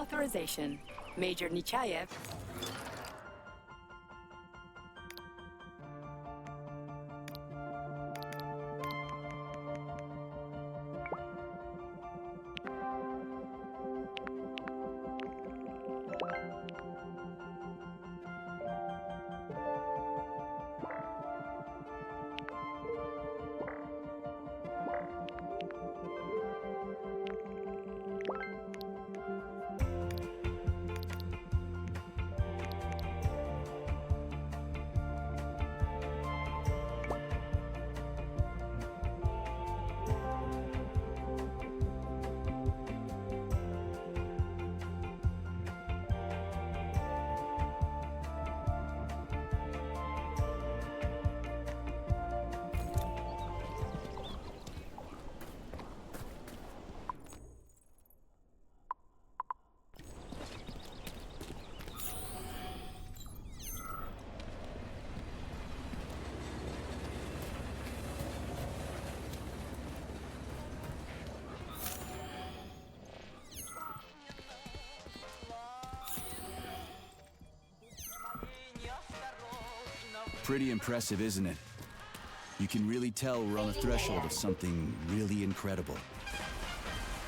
authorization. Major Nechayev. Pretty impressive, isn't it? You can really tell we're on the threshold of something really incredible.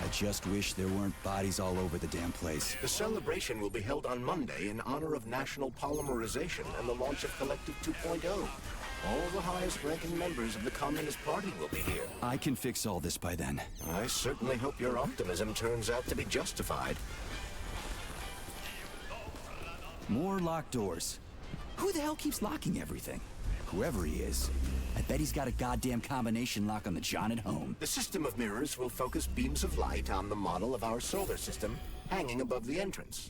I just wish there weren't bodies all over the damn place. The celebration will be held on Monday in honor of National Polymerization and the launch of Collective 2.0. All the highest-ranking members of the Communist Party will be here. I can fix all this by then. I certainly hope your optimism turns out to be justified. More locked doors. Who the hell keeps locking everything? Whoever he is. I bet he's got a goddamn combination lock on the John at home. The system of mirrors will focus beams of light on the model of our solar system hanging above the entrance.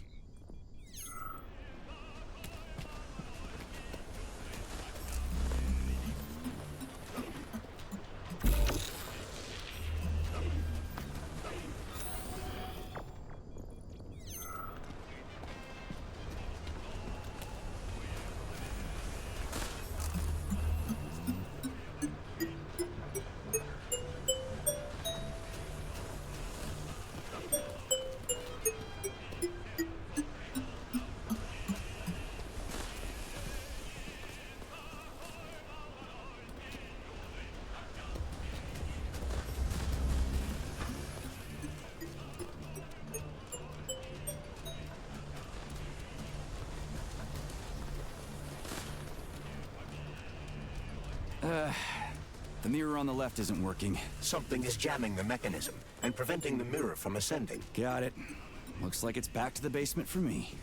The mirror on the left isn't working. Something is jamming the mechanism and preventing the mirror from ascending. Got it. Looks like it's back to the basement for me.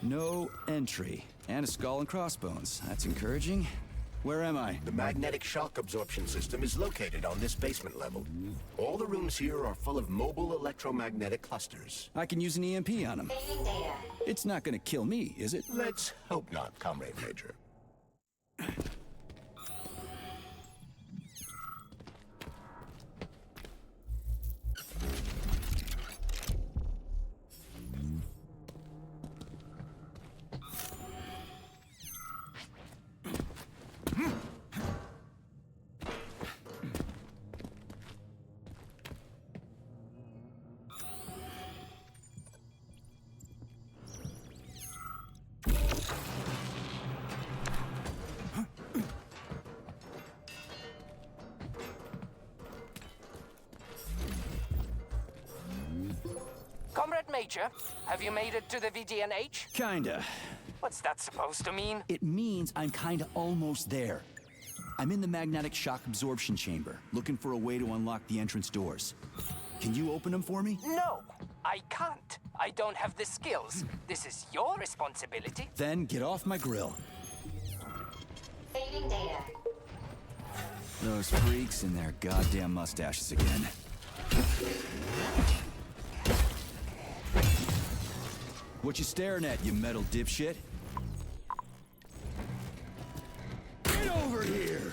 No entry. And a skull and crossbones. That's encouraging. Where am I? The magnetic shock absorption system is located on this basement level. All the rooms here are full of mobile electromagnetic clusters. I can use an EMP on him. It's not gonna kill me, is it? Let's hope not, Comrade Major. Comrade Major, have you made it to the VDNH? Kinda. What's that supposed to mean? It means I'm kinda almost there. I'm in the magnetic shock absorption chamber, looking for a way to unlock the entrance doors. Can you open them for me? No, I can't. I don't have the skills. This is your responsibility. Then get off my grill. Saving data. Those freaks and their goddamn mustaches again. What you staring at, you metal dipshit? Get over here!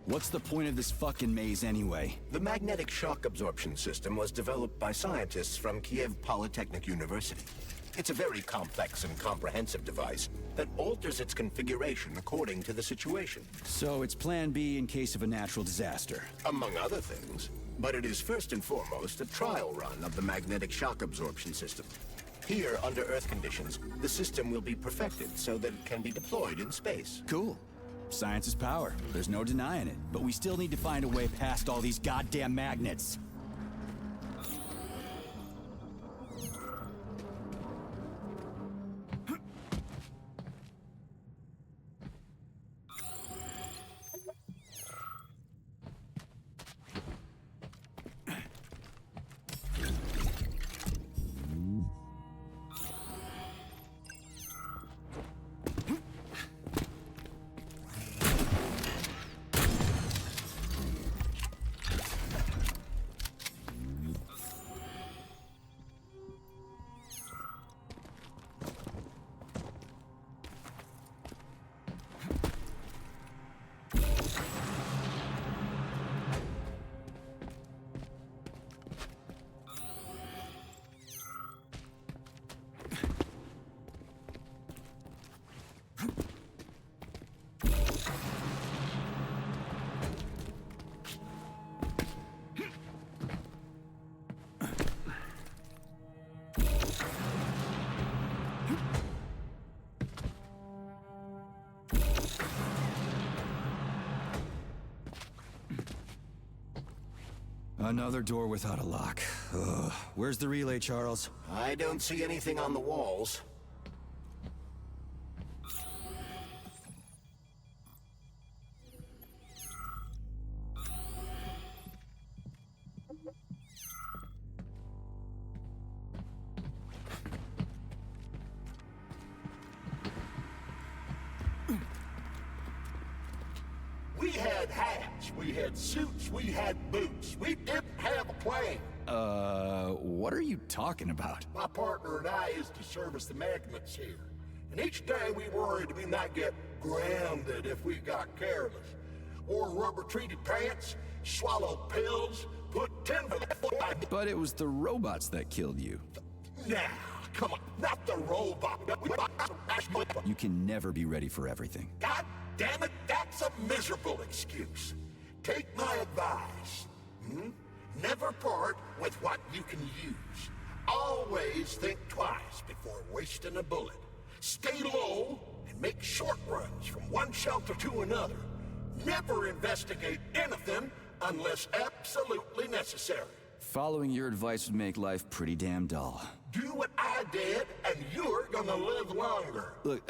What's the point of this fucking maze anyway? The magnetic shock absorption system was developed by scientists from Kiev Polytechnic University. It's a very complex and comprehensive device that alters its configuration according to the situation. So it's plan B in case of a natural disaster. Among other things. But it is first and foremost a trial run of the magnetic shock absorption system. Here, under Earth conditions, the system will be perfected so that it can be deployed in space. Cool. Science is power. There's no denying it. But we still need to find a way past all these goddamn magnets. Another door without a lock. Ugh. Where's the relay, Charles? I don't see anything on the walls. We had hats, we had suits, we had boots. We didn't have a plane. What are you talking about? My partner and I is to service the magnets here. And each day we worried we might get grounded if we got careless. Wore rubber-treated pants, swallowed pills, put 10 for the... But it was the robots that killed you. Now, come on, not the robot. You can never be ready for everything. God damn it, that's a miserable excuse. Take my advice. Never part with what you can use. Always think twice before wasting a bullet. Stay low and make short runs from one shelter to another. Never investigate anything unless absolutely necessary. Following your advice would make life pretty damn dull. Do what I did, and you're gonna live longer. Look,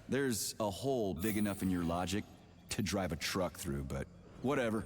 there's a hole big enough in your logic to drive a truck through, but whatever.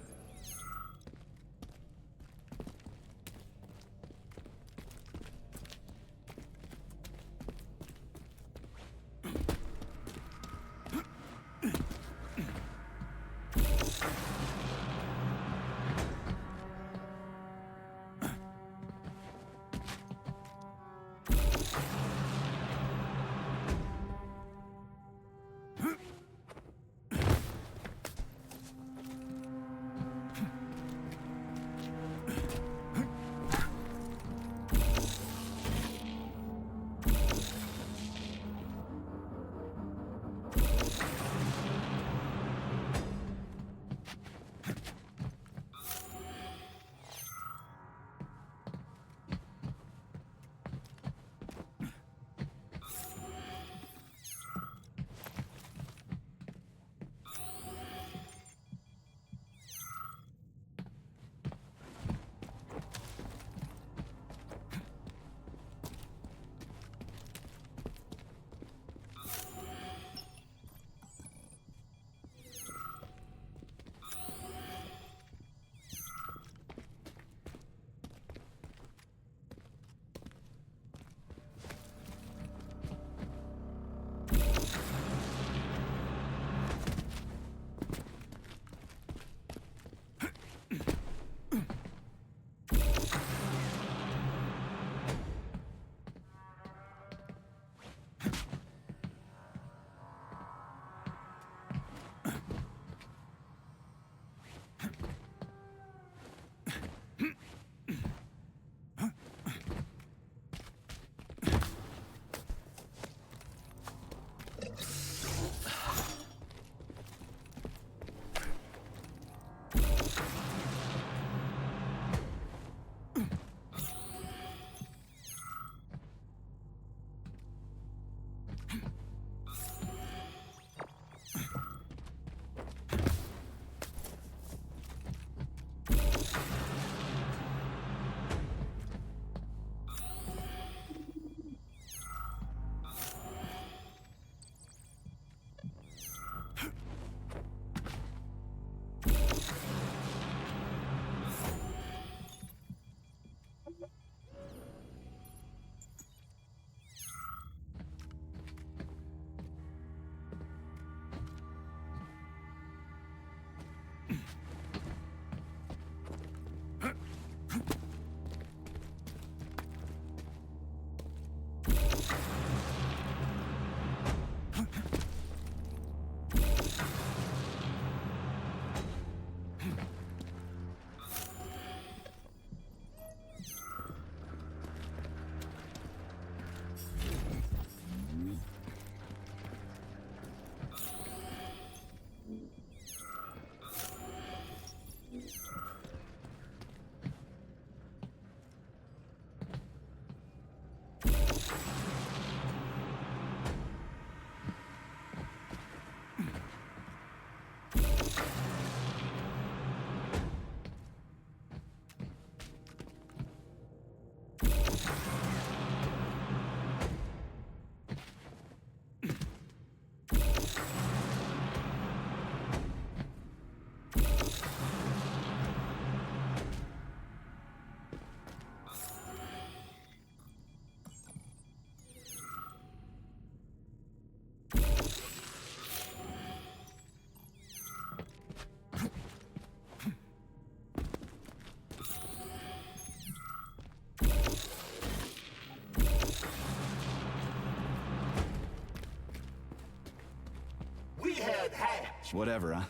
Whatever, huh?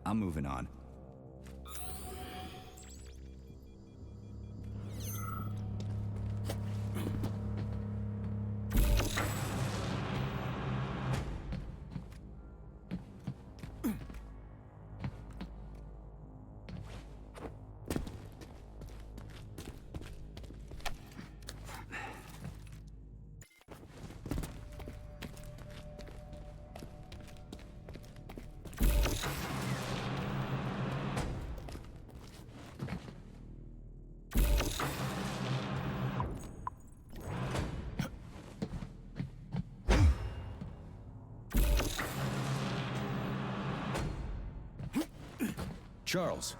I'm moving on. Charles,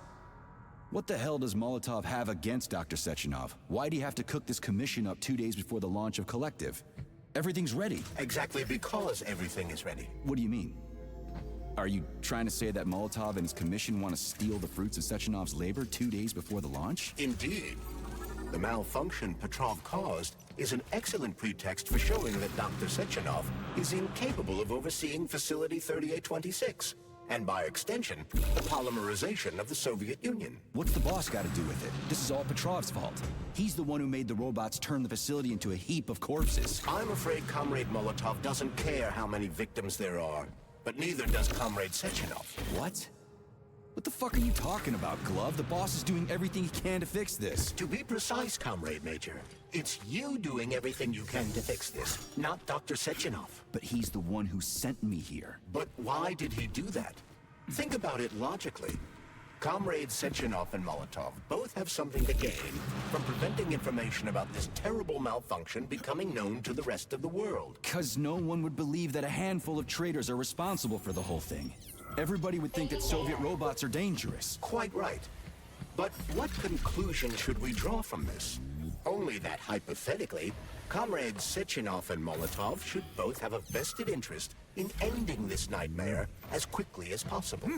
what the hell does Molotov have against Dr. Sechenov? Why'd he have to cook this commission up 2 days before the launch of Collective? Everything's ready. Exactly because everything is ready. What do you mean? Are you trying to say that Molotov and his commission want to steal the fruits of Sechenov's labor 2 days before the launch? Indeed. The malfunction Petrov caused is an excellent pretext for showing that Dr. Sechenov is incapable of overseeing Facility 3826. And by extension, the polymerization of the Soviet Union. What's the boss got to do with it? This is all Petrov's fault. He's the one who made the robots turn the facility into a heap of corpses. I'm afraid Comrade Molotov doesn't care how many victims there are, but neither does Comrade Sechenov. What? What the fuck are you talking about, Glove? The boss is doing everything he can to fix this. To be precise, Comrade Major, it's you doing everything you can to fix this, not Dr. Sechenov. But he's the one who sent me here. But why did he do that? Think about it logically. Comrades Sechenov and Molotov both have something to gain from preventing information about this terrible malfunction becoming known to the rest of the world. 'Cause no one would believe that a handful of traitors are responsible for the whole thing. Everybody would think that Soviet robots are dangerous. Quite right. But what conclusion should we draw from this? Only that hypothetically, Comrades Sechenov and Molotov should both have a vested interest in ending this nightmare as quickly as possible.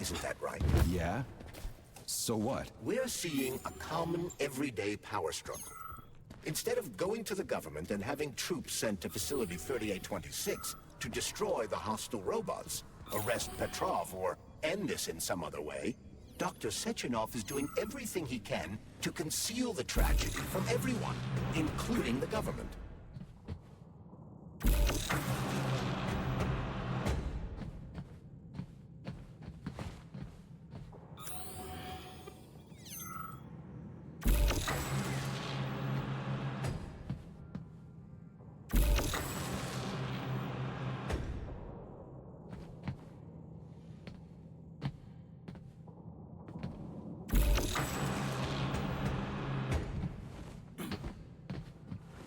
Isn't that right? Yeah? So what? We're seeing a common everyday power struggle. Instead of going to the government and having troops sent to Facility 3826 to destroy the hostile robots, arrest Petrov, or end this in some other way, Dr. Sechenov is doing everything he can to conceal the tragedy from everyone, including the government.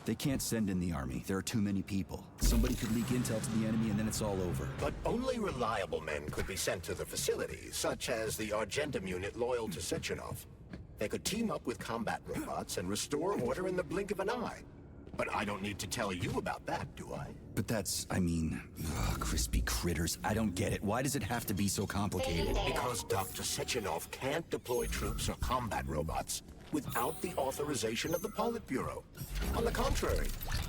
They can't send in the army. There are too many people. Somebody could leak intel to the enemy and then it's all over. But only reliable men could be sent to the facility, such as the Argentum unit loyal to Sechenov. They could team up with combat robots and restore order in the blink of an eye. But I don't need to tell you about that, do I? But that's, I mean, crispy critters. I don't get it. Why does it have to be so complicated? Because Dr. Sechenov can't deploy troops or combat robots without the authorization of the Politburo. On the contrary,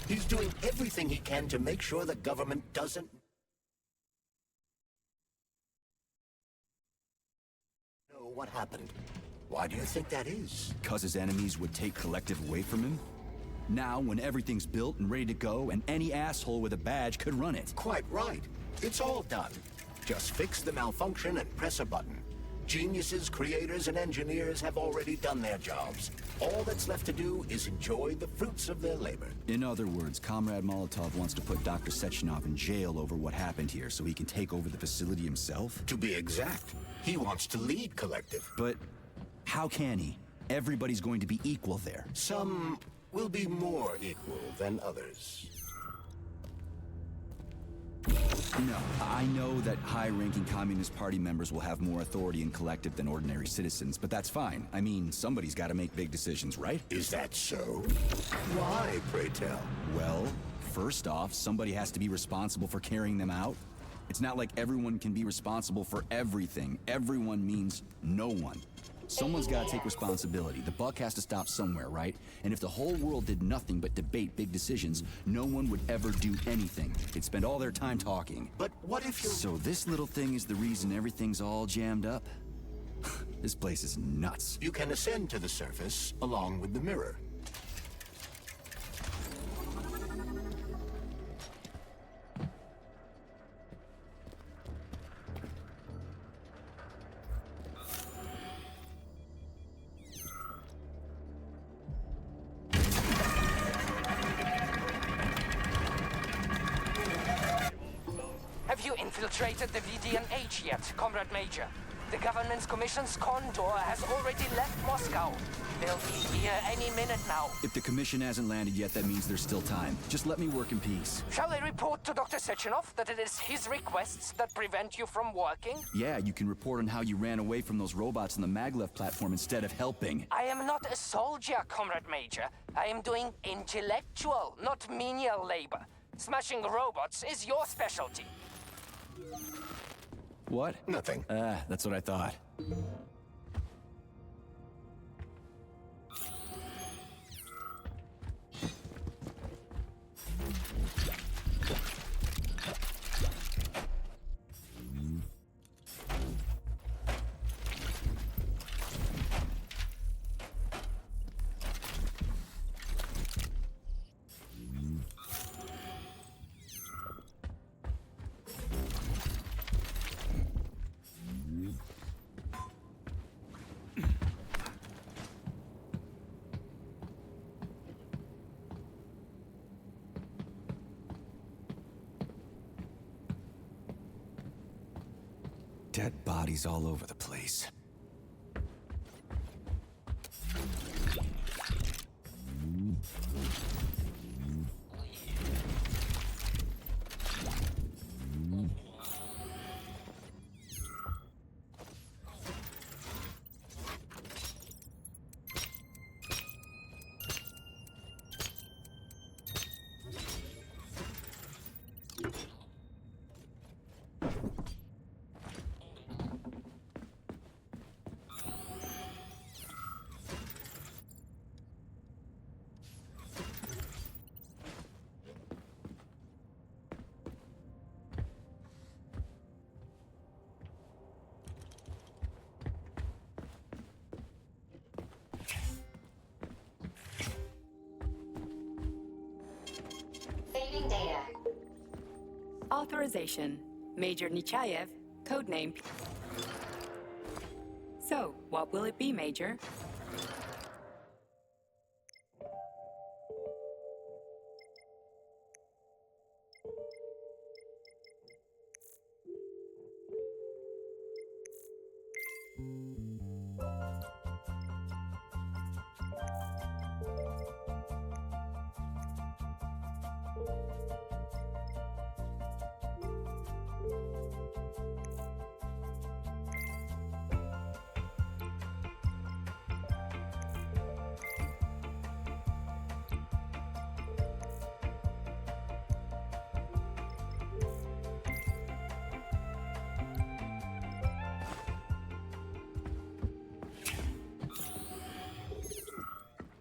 he's doing everything he can to make sure the government doesn't know what happened. Why do you think that is? 'Cause his enemies would take Collective away from him? Now, when everything's built and ready to go, and any asshole with a badge could run it. Quite right. It's all done. Just fix the malfunction and press a button. Geniuses, creators, and engineers have already done their jobs. All that's left to do is enjoy the fruits of their labor. In other words, Comrade Molotov wants to put Dr. Sechenov in jail over what happened here so he can take over the facility himself? To be exact, he wants to lead Collective. But how can he? Everybody's going to be equal there. Some will be more equal than others. No, I know that high-ranking Communist Party members will have more authority in Collective than ordinary citizens, but that's fine. I mean, somebody's got to make big decisions, right? Is that so? Why, pray tell? Well, first off, somebody has to be responsible for carrying them out. It's not like everyone can be responsible for everything. Everyone means no one. Someone's got to take responsibility. The buck has to stop somewhere, right? And if the whole world did nothing but debate big decisions, no one would ever do anything. They'd spend all their time talking. But what if you... So this little thing is the reason everything's all jammed up? This place is nuts. You can ascend to the surface along with the mirror. Have you infiltrated the VDNH yet, Comrade Major? The government's commission's condor has already left Moscow. They'll be here any minute now. If the commission hasn't landed yet, that means there's still time. Just let me work in peace. Shall I report to Dr. Sechenov that it is his requests that prevent you from working? Yeah, you can report on how you ran away from those robots on the maglev platform instead of helping. I am not a soldier, Comrade Major. I am doing intellectual, not menial labor. Smashing robots is your specialty. What? Nothing. That's what I thought. Dead bodies all over the place. Saving data. Authorization. Major Nechayev, codename. So, what will it be, Major?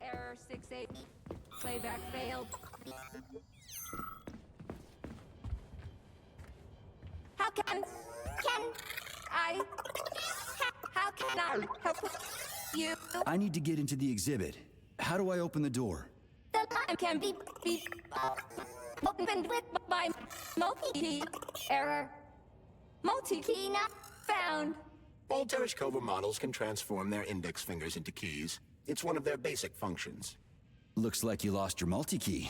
Error 68. Playback failed. How can I help you? I need to get into the exhibit. How do I open the door? The line can be opened with my multi-key. Error. Multi-key not found. All Tereshkova models can transform their index fingers into keys. It's one of their basic functions. Looks like you lost your multi-key.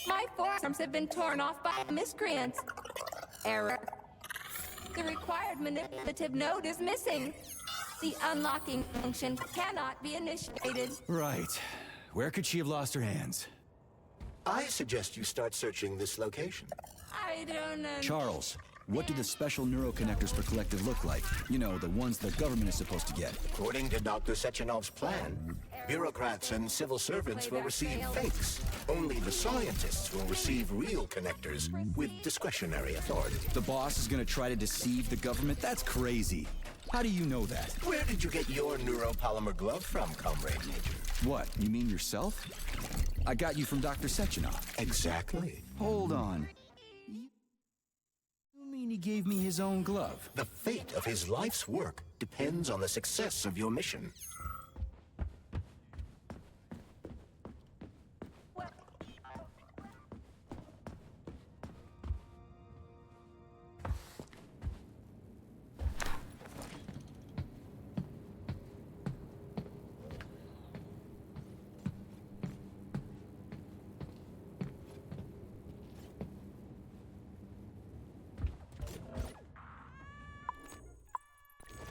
My forearms have been torn off by miscreants. Error. The required manipulative node is missing. The unlocking function cannot be initiated. Right. Where could she have lost her hands? I suggest you start searching this location. I don't know. Charles, what do the special neuroconnectors for Collective look like? You know, the ones the government is supposed to get. According to Dr. Sechenov's plan, bureaucrats and civil servants will receive fakes. Only the scientists will receive real connectors with discretionary authority. The boss is gonna try to deceive the government? That's crazy. How do you know that? Where did you get your neuropolymer glove from, Comrade Major? What, you mean yourself? I got you from Dr. Sechenov. Exactly. Hold on. You mean he gave me his own glove? The fate of his life's work depends on the success of your mission.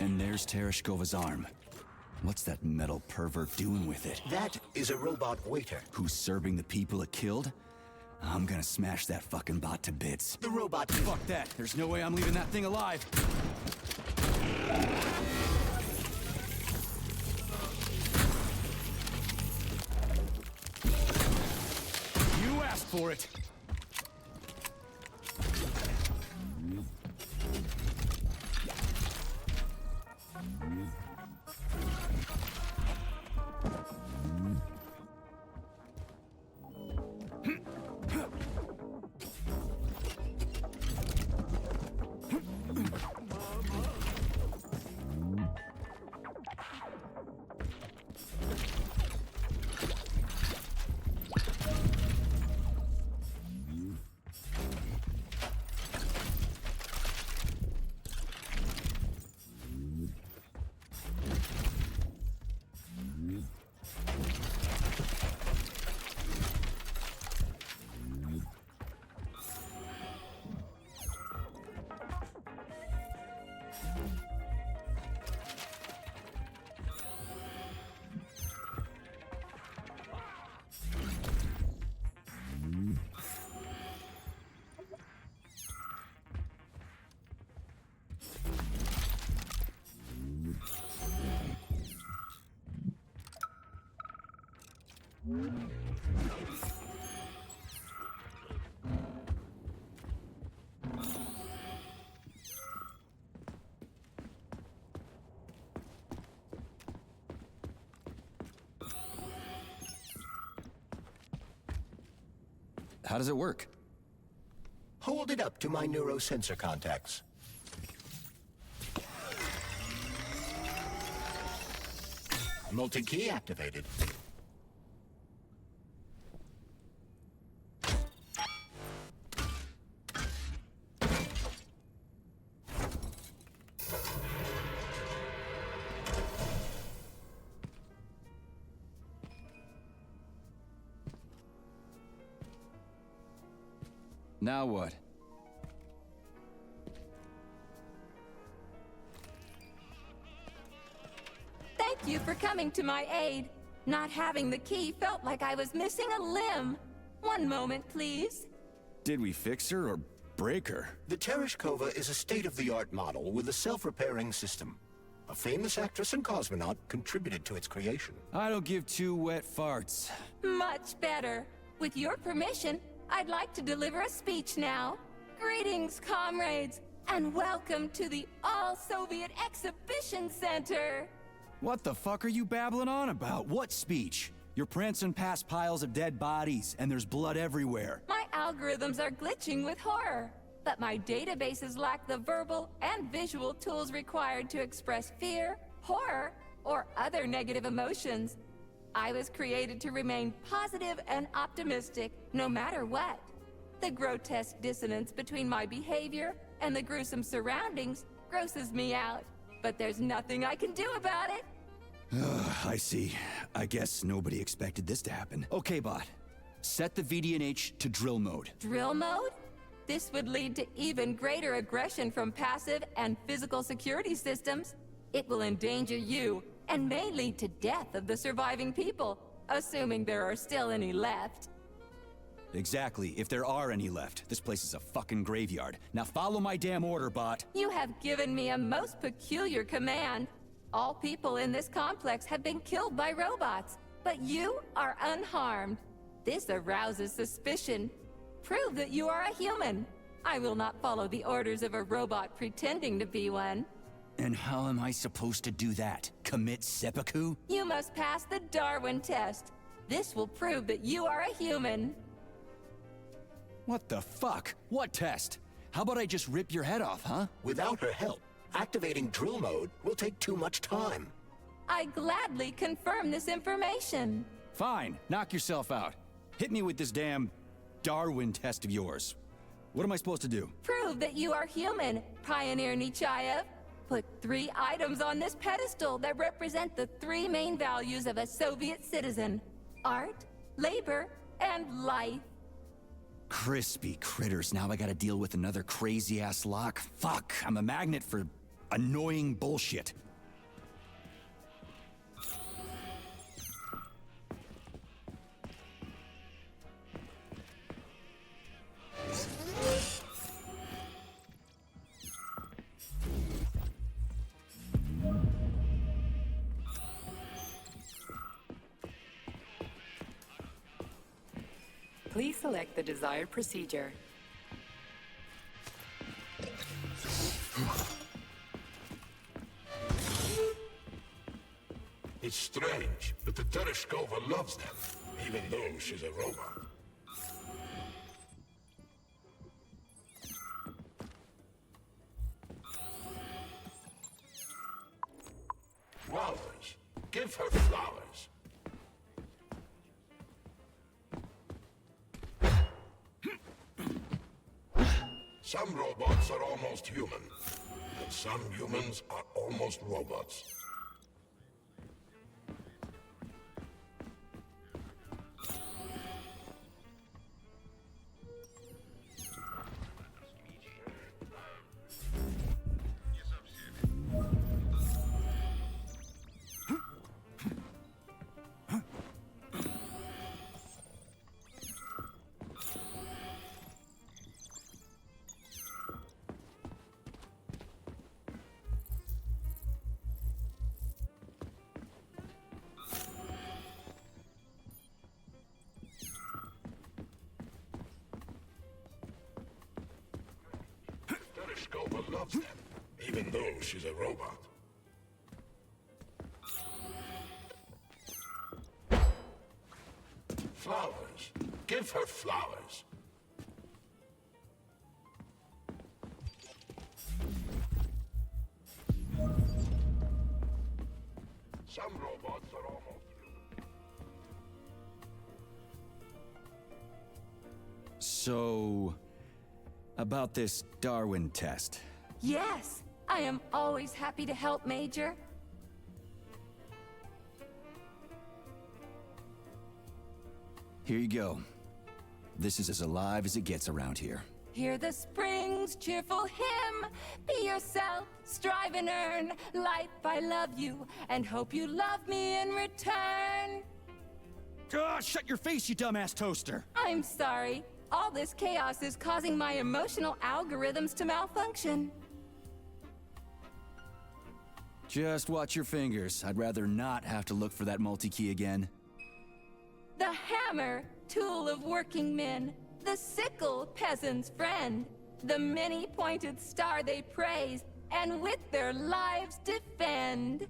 And there's Tereshkova's arm. What's that metal pervert doing with it? That is a robot waiter. Who's serving the people it killed? I'm gonna smash that fucking bot to bits. The robot... Fuck that. There's no way I'm leaving that thing alive. You asked for it. How does it work? Hold it up to my neurosensor contacts. Multi-key activated. Now what? Thank you for coming to my aid. Not having the key felt like I was missing a limb. One moment, please. Did we fix her or break her? The Tereshkova is a state-of-the-art model with a self-repairing system. A famous actress and cosmonaut contributed to its creation. I don't give two wet farts. Much better. With your permission, I'd like to deliver a speech now. Greetings, comrades, and welcome to the All-Soviet Exhibition Center. What the fuck are you babbling on about? What speech? You're prancing past piles of dead bodies, and there's blood everywhere. My algorithms are glitching with horror, but my databases lack the verbal and visual tools required to express fear, horror, or other negative emotions. I was created to remain positive and optimistic, no matter what. The grotesque dissonance between my behavior and the gruesome surroundings grosses me out, but there's nothing I can do about it. I see. I guess nobody expected this to happen. Okay, bot. Set the VDNH to drill mode. Drill mode? This would lead to even greater aggression from passive and physical security systems. It will endanger you, and may lead to death of the surviving people, assuming there are still any left. Exactly, if there are any left. This place is a fucking graveyard. Now follow my damn order, bot. You have given me a most peculiar command. All people in this complex have been killed by robots, but you are unharmed. This arouses suspicion. Prove that you are a human. I will not follow the orders of a robot pretending to be one. And how am I supposed to do that? Commit seppuku? You must pass the Darwin test. This will prove that you are a human. What the fuck? What test? How about I just rip your head off, huh? Without her help, activating drill mode will take too much time. I gladly confirm this information. Fine, knock yourself out. Hit me with this damn Darwin test of yours. What am I supposed to do? Prove that you are human, Pioneer Nechayev. Put 3 items on this pedestal that represent the 3 main values of a Soviet citizen: art, labor, and life. Crispy critters, now I gotta deal with another crazy-ass lock? Fuck, I'm a magnet for annoying bullshit. Please select the desired procedure. It's strange, but the Tereshkova loves them, even though she's a robot. Flowers. Give her flowers. Some robots are almost human, and some humans are almost robots. Tereshkova loves them, even though she's a robot. Flowers. Give her flowers. Some robots are almost human. So, about this Darwin test. Yes, I am always happy to help, Major. Here you go. This is as alive as it gets around here. Hear the spring's cheerful hymn. Be yourself, strive and earn. Life, I love you, and hope you love me in return. Ah, shut your face, you dumbass toaster! I'm sorry. All this chaos is causing my emotional algorithms to malfunction. Just watch your fingers. I'd rather not have to look for that multi-key again. The hammer, tool of working men. The sickle, peasant's friend. The many-pointed star they praise, and with their lives defend.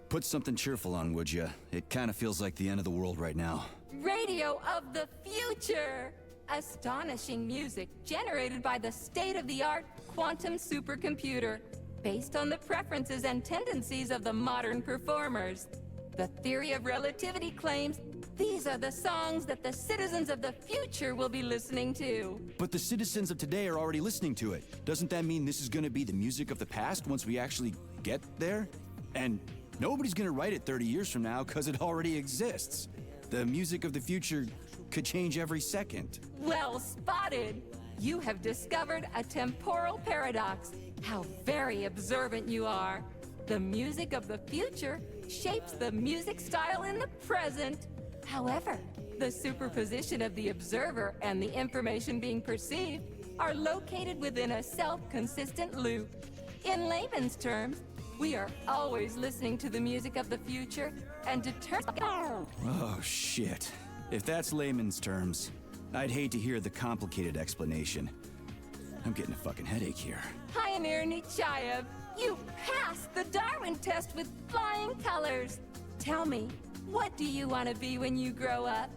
Put something cheerful on, would ya? It kind of feels like the end of the world right now. Radio of the future! Astonishing music generated by the state-of-the-art quantum supercomputer, based on the preferences and tendencies of the modern performers. The theory of relativity claims these are the songs that the citizens of the future will be listening to. But the citizens of today are already listening to it. Doesn't that mean this is gonna be the music of the past once we actually get there? And nobody's gonna write it 30 years from now because it already exists. The music of the future could change every second. Well spotted! You have discovered a temporal paradox. How very observant you are. The music of the future shapes the music style in the present. However, the superposition of the observer and the information being perceived are located within a self-consistent loop. In layman's terms, we are always listening to the music of the future and determining. Oh, shit. If that's layman's terms, I'd hate to hear the complicated explanation. I'm getting a fucking headache here. Pioneer Nechayev, you passed the Darwin test with flying colors. Tell me, what do you want to be when you grow up?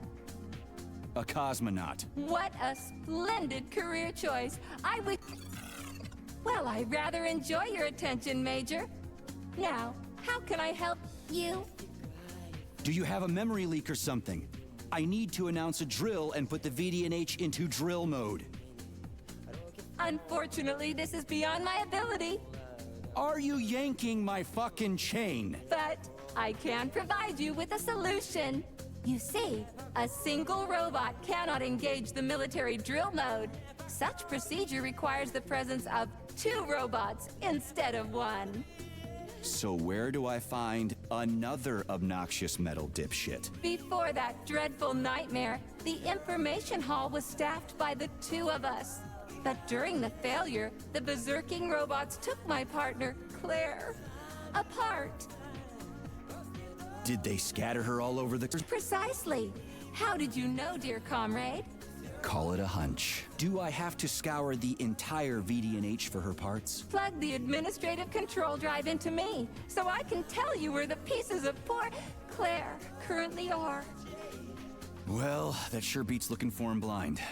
A cosmonaut. What a splendid career choice. I would... Well, I rather enjoy your attention, Major. Now, how can I help you? Do you have a memory leak or something? I need to announce a drill and put the VDNH into drill mode. Unfortunately, this is beyond my ability, Are you yanking my fucking chain? but I can provide you with a solution. You see, a single robot cannot engage the military drill mode. Such procedure requires the presence of 2 robots instead of 1. So where do I find another obnoxious metal dipshit? Before that dreadful nightmare, the information hall was staffed by the 2 of us. But during the failure, the berserking robots took my partner, Claire, apart. Did they scatter her all over the... Precisely. How did you know, dear comrade? Call it a hunch. Do I have to scour the entire VDNH for her parts? Plug the administrative control drive into me, so I can tell you where the pieces of poor Claire currently are. Well, that sure beats looking for him blind.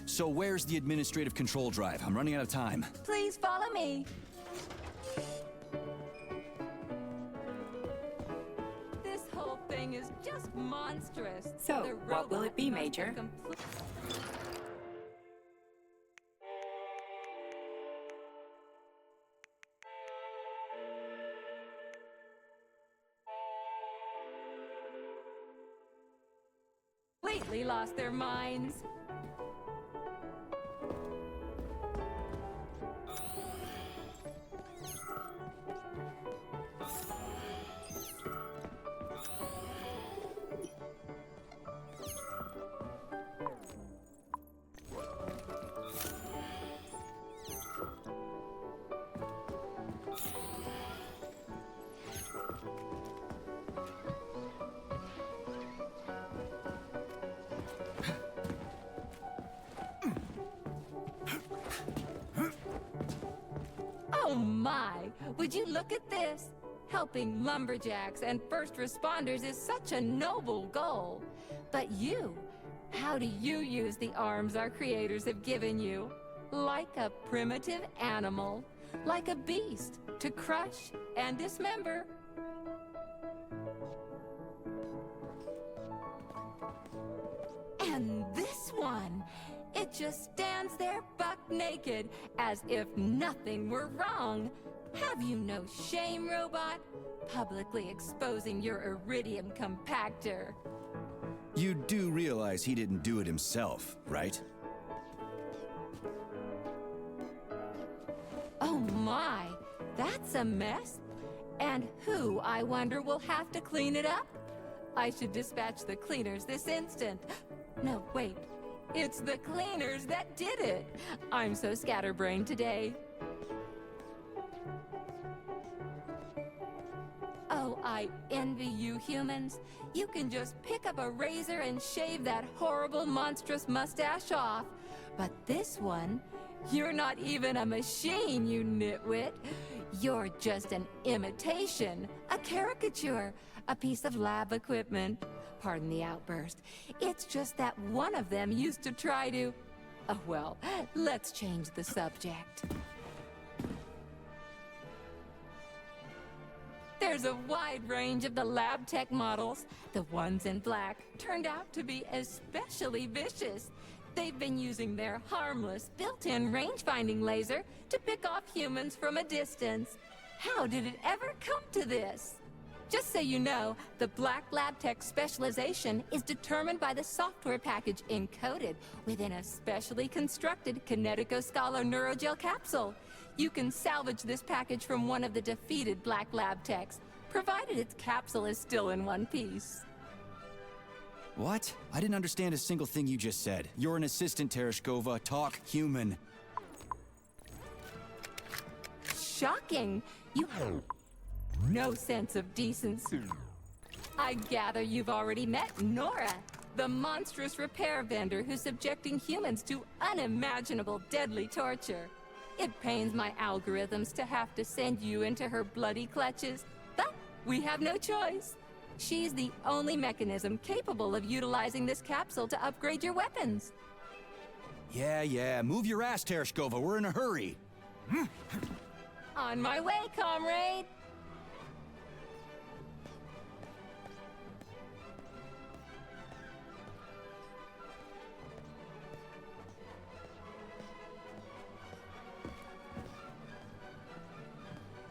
So where's the administrative control drive? I'm running out of time. Please follow me. This whole thing is just monstrous. So, The what will it be, robot must Major? Completely lost their minds. Oh my! Would you look at this? Helping lumberjacks and first responders is such a noble goal. But you, how do you use the arms our creators have given you? Like a primitive animal, like a beast, to crush and dismember. And this one, it just stands there buck naked, as if nothing were wrong. Have you no shame, robot? Publicly exposing your iridium compactor. You do realize he didn't do it himself, right? Oh my, that's a mess. And who, I wonder, will have to clean it up? I should dispatch the cleaners this instant. No, wait. It's the cleaners that did it. I'm so scatterbrained today. Oh, I envy you humans. You can just pick up a razor and shave that horrible, monstrous mustache off. But this one, you're not even a machine, you nitwit. You're just an imitation, a caricature, a piece of lab equipment. Pardon the outburst. It's just that one of them used to try to... Oh, well, let's change the subject. There's a wide range of the lab tech models. The ones in black turned out to be especially vicious. They've been using their harmless, built-in range-finding laser to pick off humans from a distance. How did it ever come to this? Just so you know, the Black Lab Tech specialization is determined by the software package encoded within a specially constructed Kinetico-Scalo Neurogel capsule. You can salvage this package from one of the defeated Black Lab Techs, provided its capsule is still in one piece. What? I didn't understand a single thing you just said. You're an assistant, Tereshkova. Talk human. Shocking! You have no sense of decency. I gather you've already met Nora. the monstrous repair vendor who's subjecting humans to unimaginable deadly torture. It pains my algorithms to have to send you into her bloody clutches, but we have no choice. She's the only mechanism capable of utilizing this capsule to upgrade your weapons. Yeah, move your ass, Tereshkova, we're in a hurry. On my way, comrade!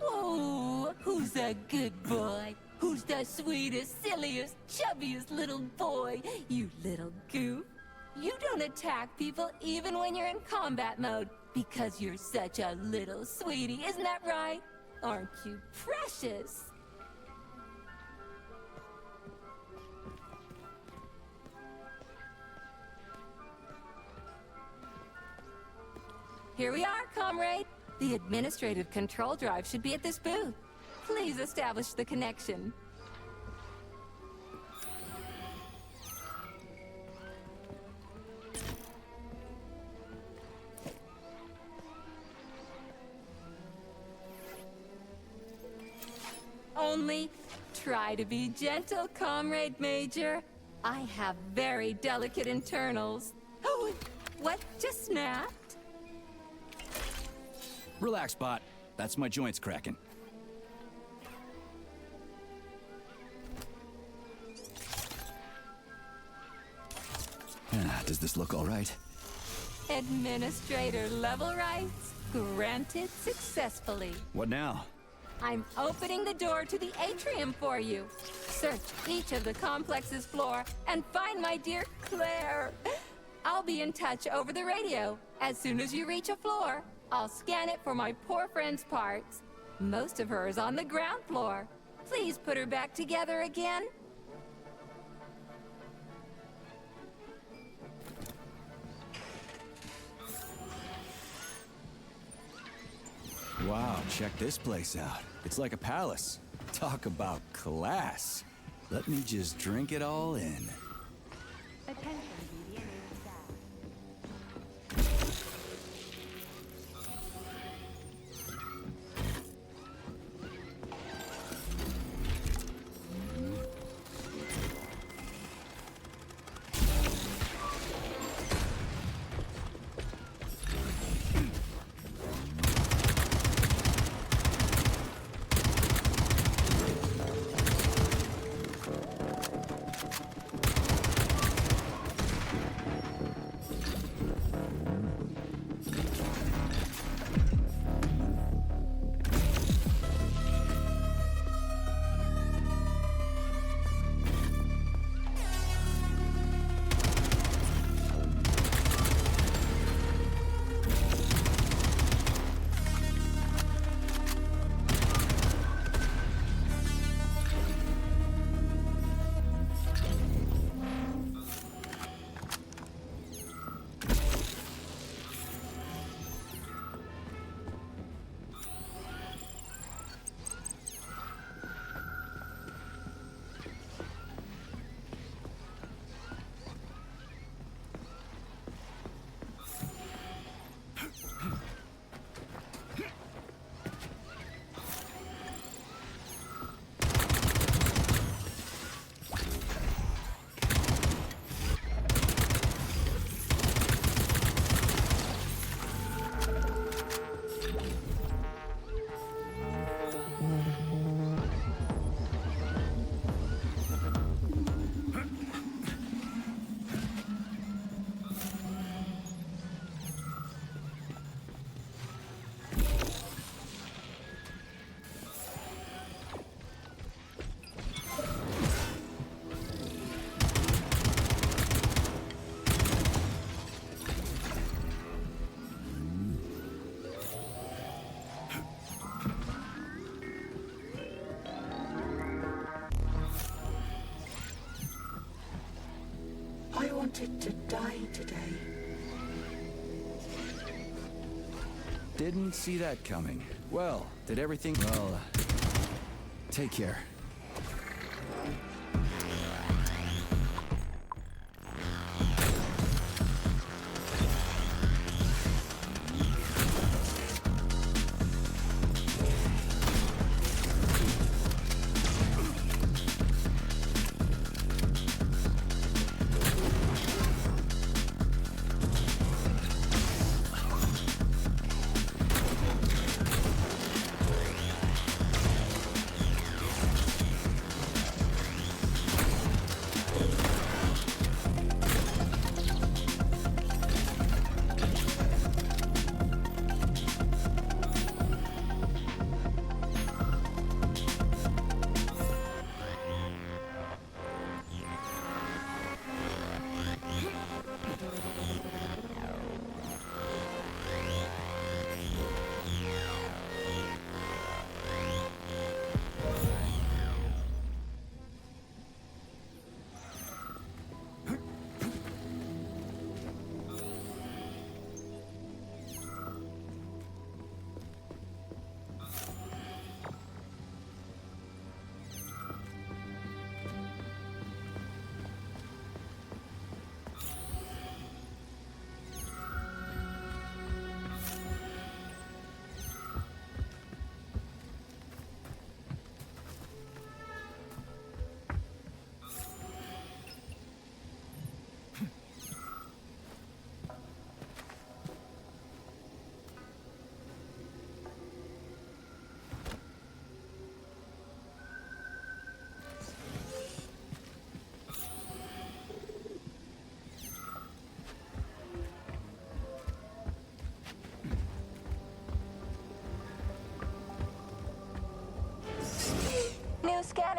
Oh, who's a good boy? Who's the sweetest, silliest, chubbiest little boy? You little goof. You don't attack people even when you're in combat mode because you're such a little sweetie, isn't that right? Aren't you precious? Here we are, comrade. The administrative control drive should be at this booth. Please establish the connection. Only try to be gentle, Comrade Major. I have very delicate internals. Oh, what just snapped? Relax, bot. That's my joints cracking. Does this look all right? Administrator level rights granted successfully. What now? I'm opening the door to the atrium for you. Search each of the complex's floor and find my dear Claire. I'll be in touch over the radio. As soon as you reach a floor, I'll scan it for my poor friend's parts. Most of her is on the ground floor. Please put her back together again. Wow, check this place out. It's like a palace. Talk about class. Let me just drink it all in. Attention, BDNA staff. I wanted to die today. Didn't see that coming. Well, did everything... Well, take care.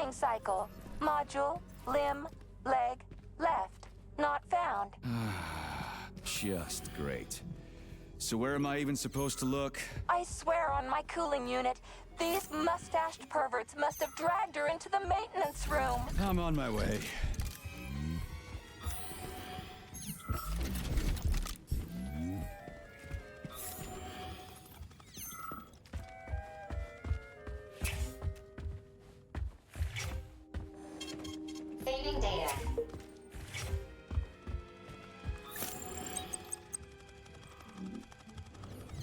Warning cycle. Module, limb, leg, left. Not found. Just great. So where am I even supposed to look? I swear on my cooling unit, these mustached perverts must have dragged her into the maintenance room. I'm on my way. Saving data.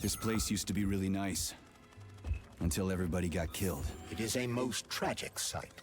This place used to be really nice. Until everybody got killed. It is a most tragic sight.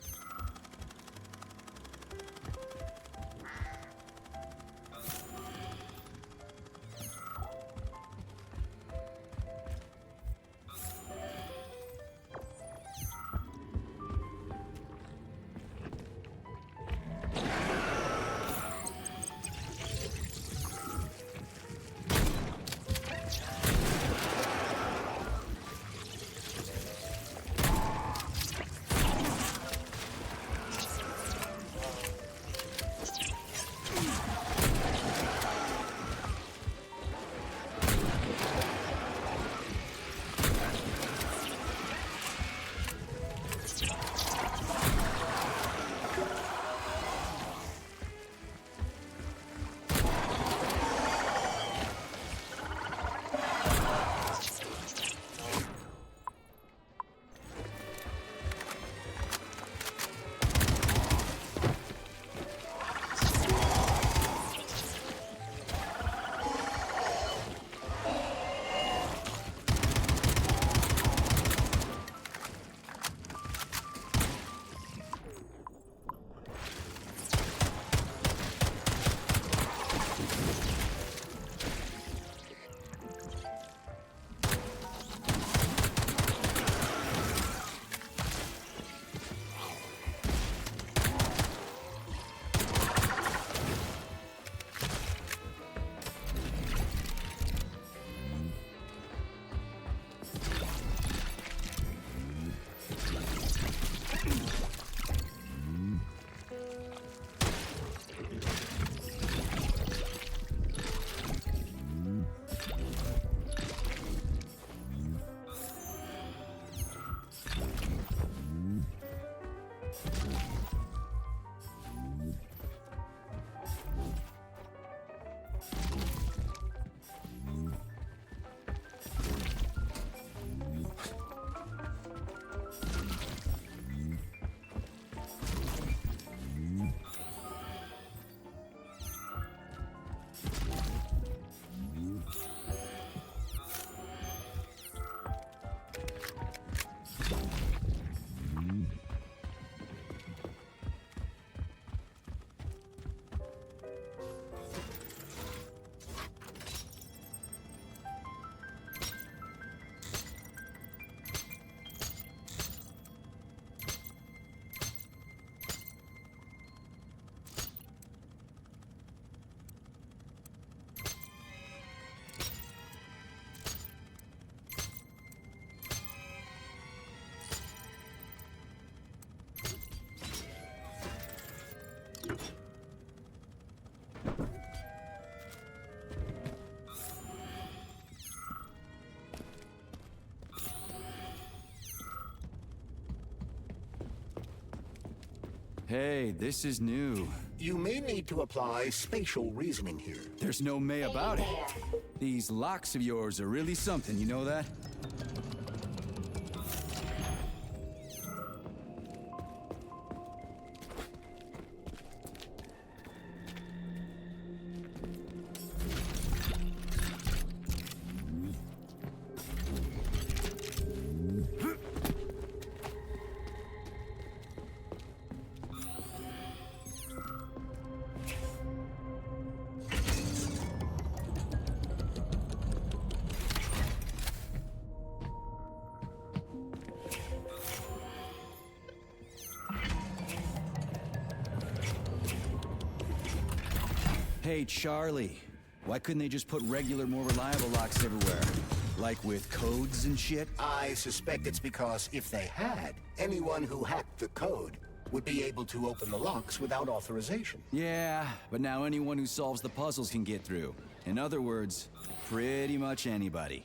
Hey, this is new. You may need to apply spatial reasoning here. There's no may about it. These locks of yours are really something, you know that? Hey, Charlie. Why couldn't they just put regular, more reliable locks everywhere? Like with codes and shit? I suspect it's because if they had, anyone who hacked the code would be able to open the locks without authorization. Yeah, but now anyone who solves the puzzles can get through. In other words, pretty much anybody.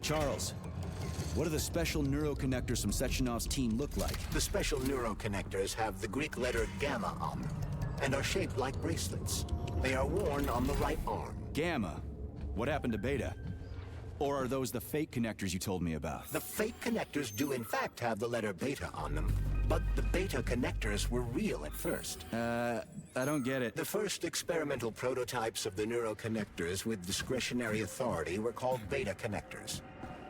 Charles, what do the special neuroconnectors from Sechenov's team look like? The special neuroconnectors have the Greek letter gamma on them, and are shaped like bracelets. They are worn on the right arm. Gamma? What happened to Beta? Or are those the fake connectors you told me about? The fake connectors do in fact have the letter beta on them, but the beta connectors were real at first. I don't get it. The first experimental prototypes of the neuroconnectors with discretionary authority were called beta connectors.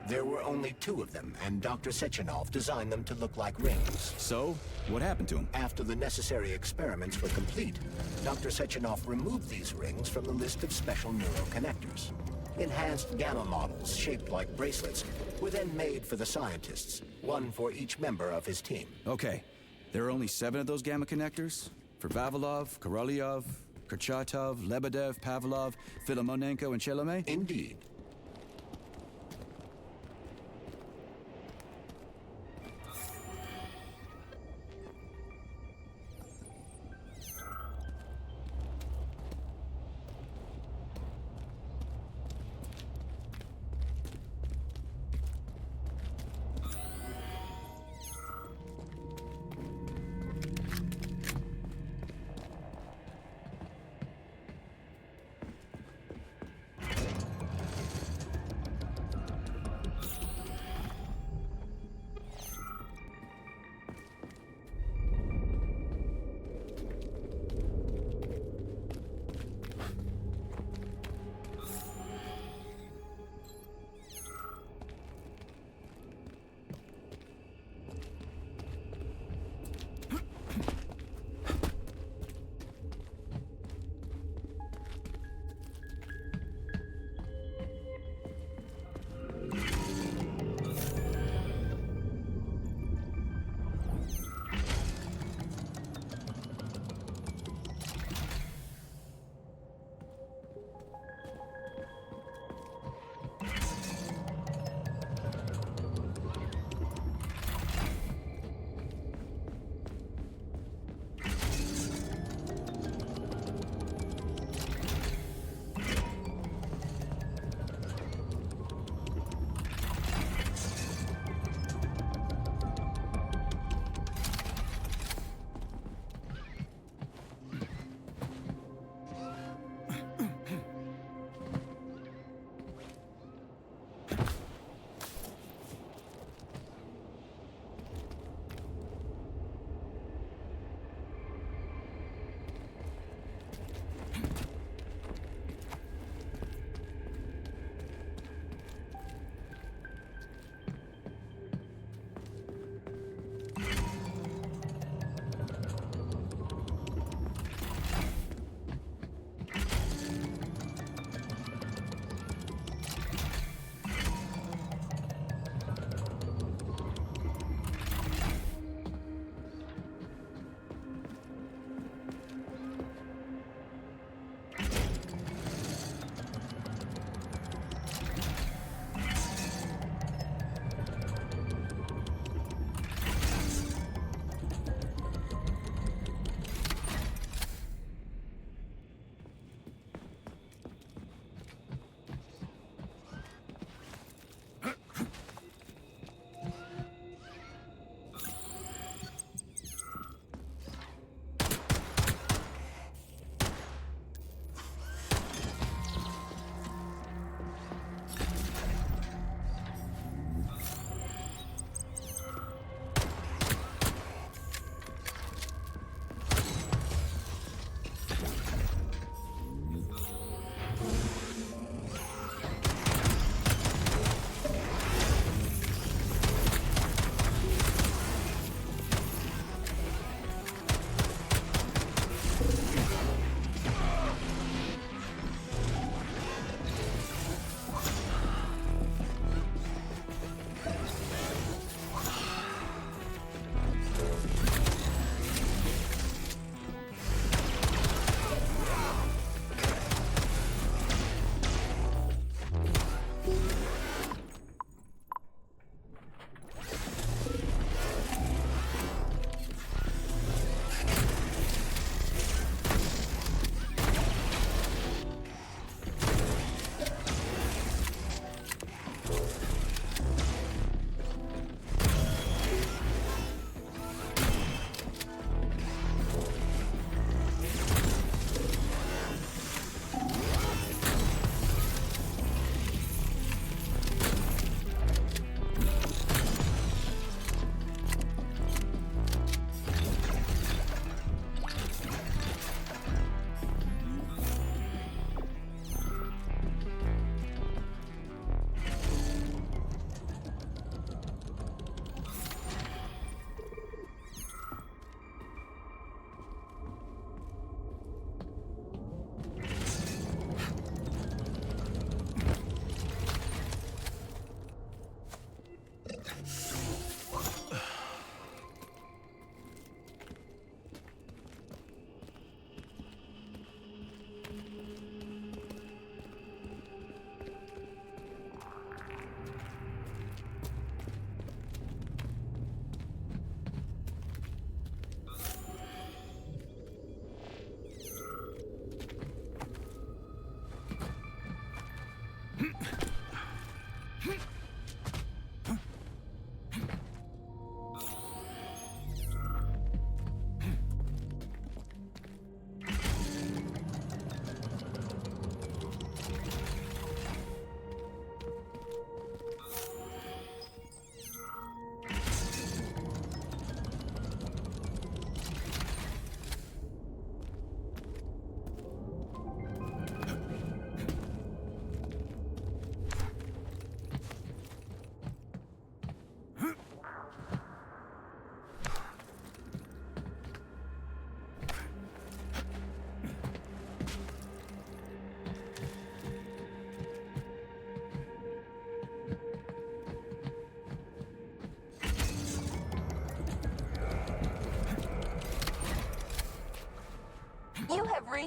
There were only 2 of them, and Dr. Sechenov designed them to look like rings. So, what happened to him? After the necessary experiments were complete, Dr. Sechenov removed these rings from the list of special neuroconnectors. Enhanced gamma models, shaped like bracelets, were then made for the scientists, one for each member of his team. Okay, there are only 7 of those gamma connectors? For Vavilov, Korolyov, Kurchatov, Lebedev, Pavlov, Filimonenko, and Chelomey? Indeed.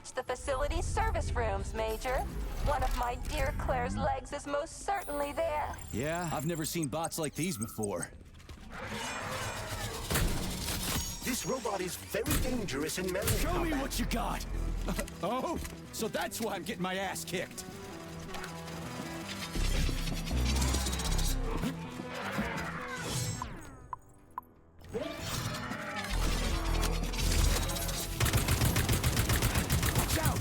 reach the facility's service rooms, Major. One of my dear Claire's legs is most certainly there. Yeah, I've never seen bots like these before. This robot is very dangerous in melee Show me combat. what you got! Oh, so that's why I'm getting my ass kicked. Watch out!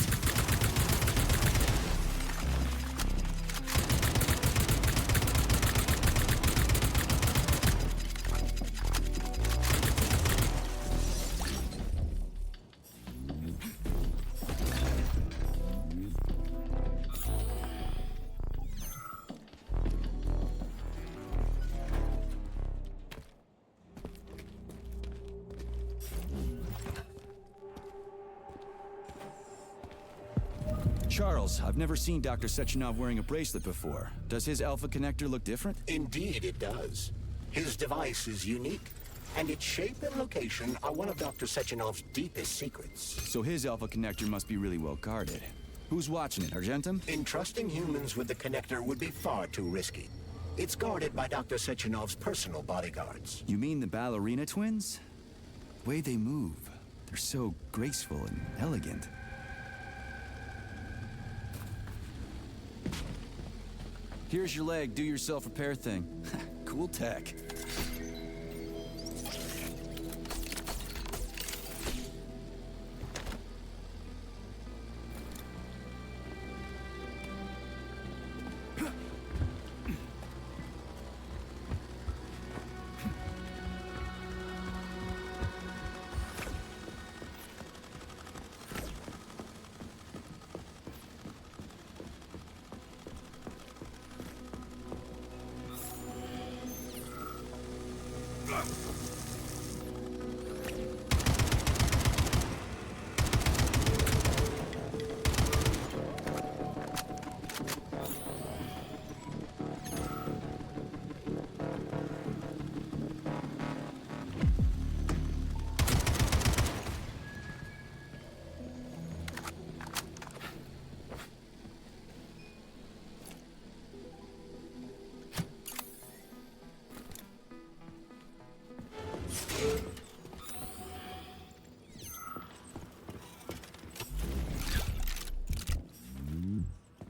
Charles, I've never seen Dr. Sechenov wearing a bracelet before. Does his alpha connector look different? Indeed, it does. His device is unique, and its shape and location are one of Dr. Sechenov's deepest secrets. So his alpha connector must be really well guarded. Who's watching it, Argentum? Entrusting humans with the connector would be far too risky. It's guarded by Dr. Sechenov's personal bodyguards. You mean the ballerina twins? The way they move, they're so graceful and elegant. Here's your leg, do your self-repair thing. Cool tech.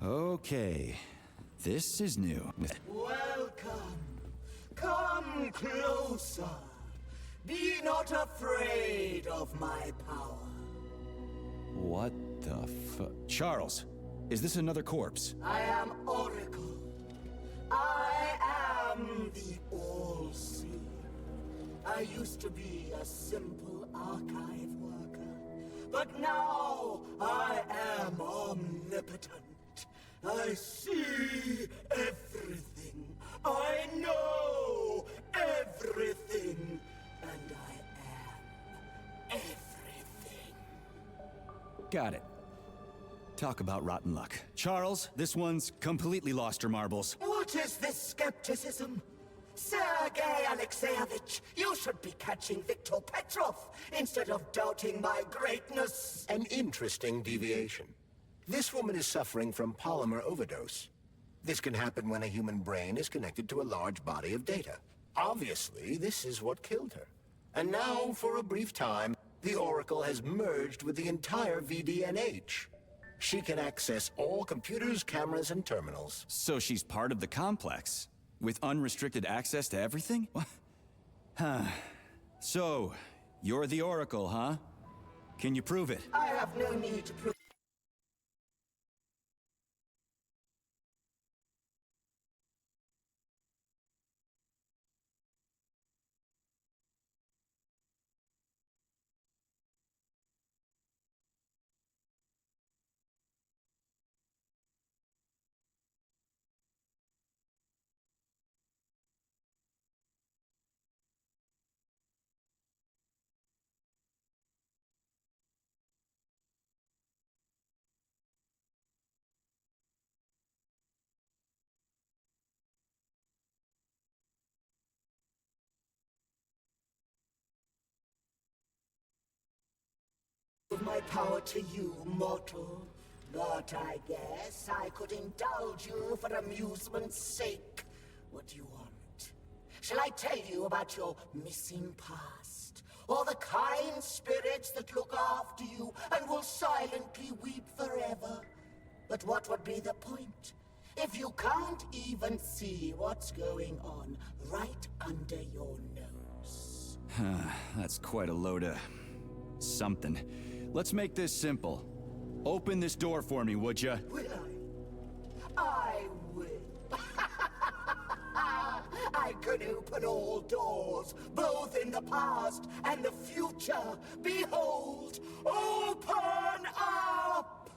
Okay, this is new. Welcome. Come closer. Be not afraid of my power. What the Charles, is this another corpse? I am Oracle. I am the All-Seer. I used to be a simple archive worker, but now I am omnipotent. I see everything. I know everything. And I am everything. Got it. Talk about rotten luck. Charles, this one's completely lost her marbles. What is this skepticism? Sergei Alexeyevich, you should be catching Viktor Petrov instead of doubting my greatness. An interesting deviation. This woman is suffering from polymer overdose. This can happen when a human brain is connected to a large body of data. Obviously, this is what killed her. And now, for a brief time, the Oracle has merged with the entire VDNH. She can access all computers, cameras, and terminals. So she's part of the complex, with unrestricted access to everything? Huh. So, you're the Oracle, huh? Can you prove it? I have no need to prove power to you, mortal. But I guess I could indulge you for amusement's sake. What do you want? Shall I tell you about your missing past? Or the kind spirits that look after you and will silently weep forever? But what would be the point if you can't even see what's going on right under your nose? That's quite a load of something. Let's make this simple. Open this door for me, would ya? Will I? I will. I can open all doors, both in the past and the future. Behold, open up!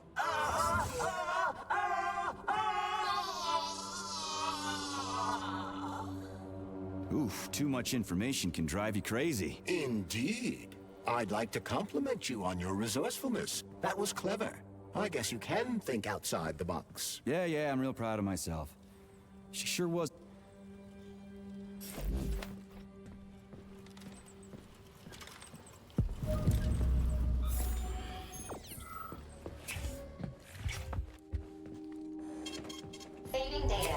Oof, too much information can drive you crazy. Indeed. I'd like to compliment you on your resourcefulness. That was clever. I guess you can think outside the box. Yeah, I'm real proud of myself. She sure was. Saving data.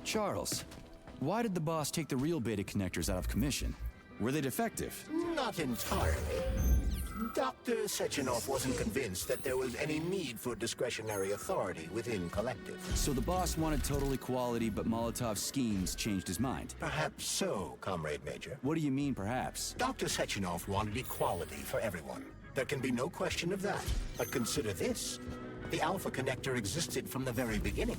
Charles, why did the boss take the real beta connectors out of commission? Were they defective? Not entirely. Dr. Sechenov wasn't convinced that there was any need for discretionary authority within Collective. So the boss wanted total equality, but Molotov's schemes changed his mind. Perhaps so, Comrade Major. What do you mean, perhaps? Dr. Sechenov wanted equality for everyone. There can be no question of that. But consider this. The Alpha Connector existed from the very beginning.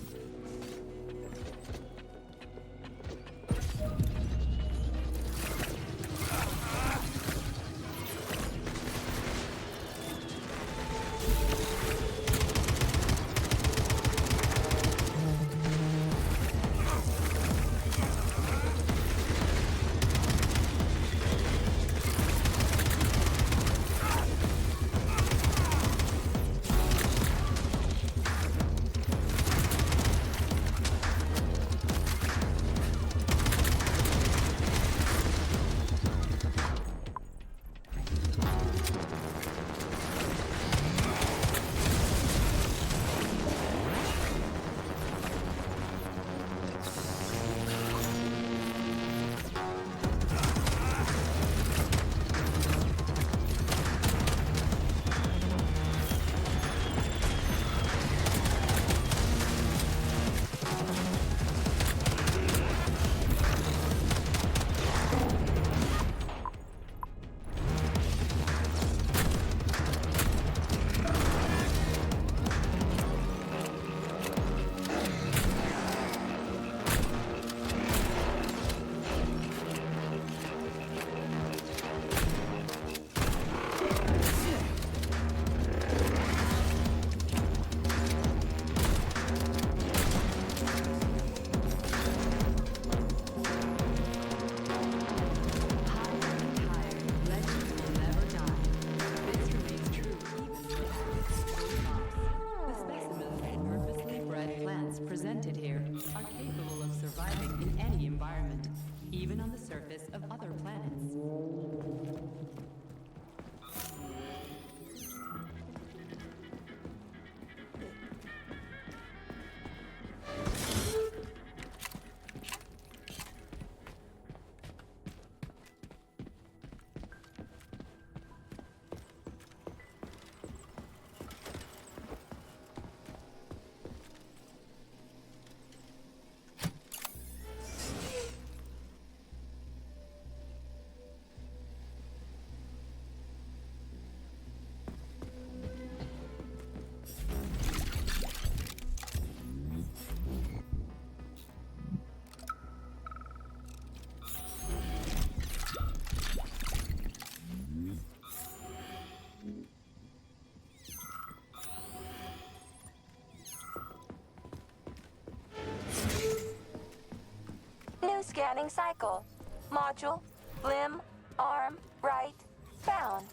Scanning cycle. Module, limb, arm, right, found.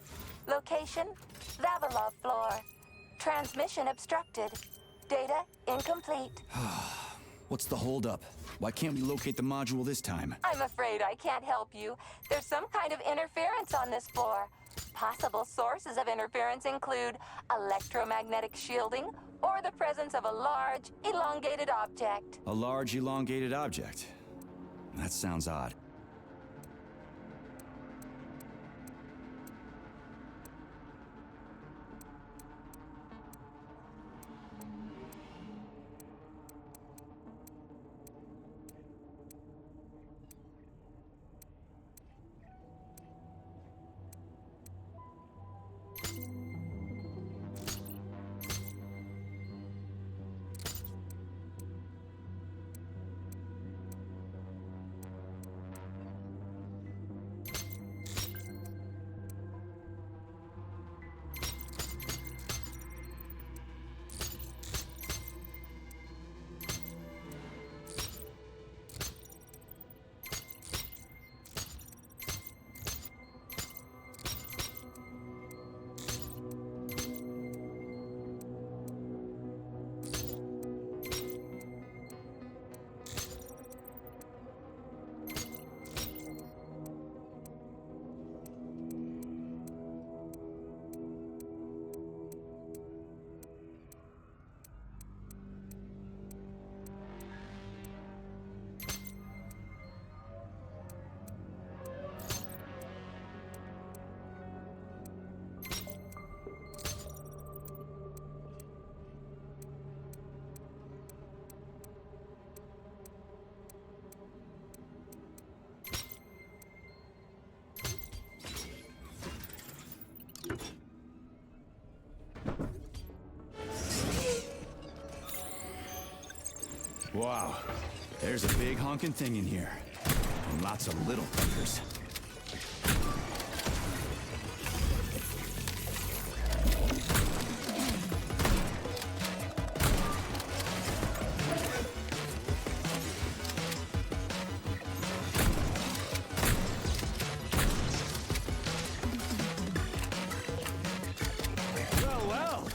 Location, Vavilov floor. Transmission obstructed. Data incomplete. What's the holdup? Why can't we locate the module this time? I'm afraid I can't help you. There's some kind of interference on this floor. Possible sources of interference include electromagnetic shielding or the presence of a large, elongated object. A large, elongated object. That sounds odd. Wow, there's a big honking thing in here. And lots of little fuckers. Well, well.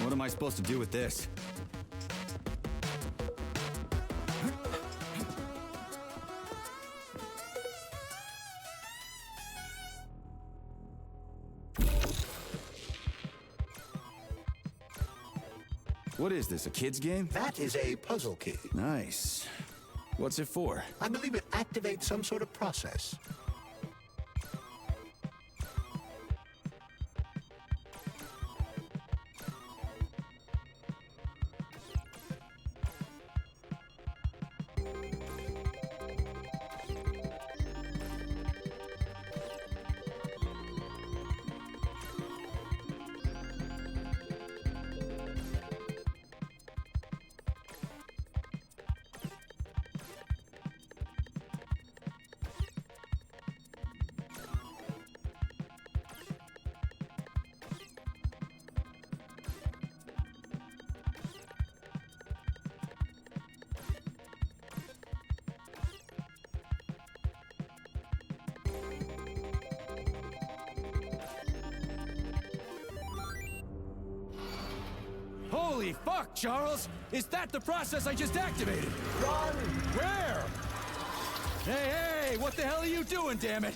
What am I supposed to do with this? What is this, a kid's game? That is a puzzle key. Nice. What's it for? I believe it activates some sort of process. Holy fuck, Charles! Is that the process I just activated? Run! Where? Hey, hey! What the hell are you doing, damn it?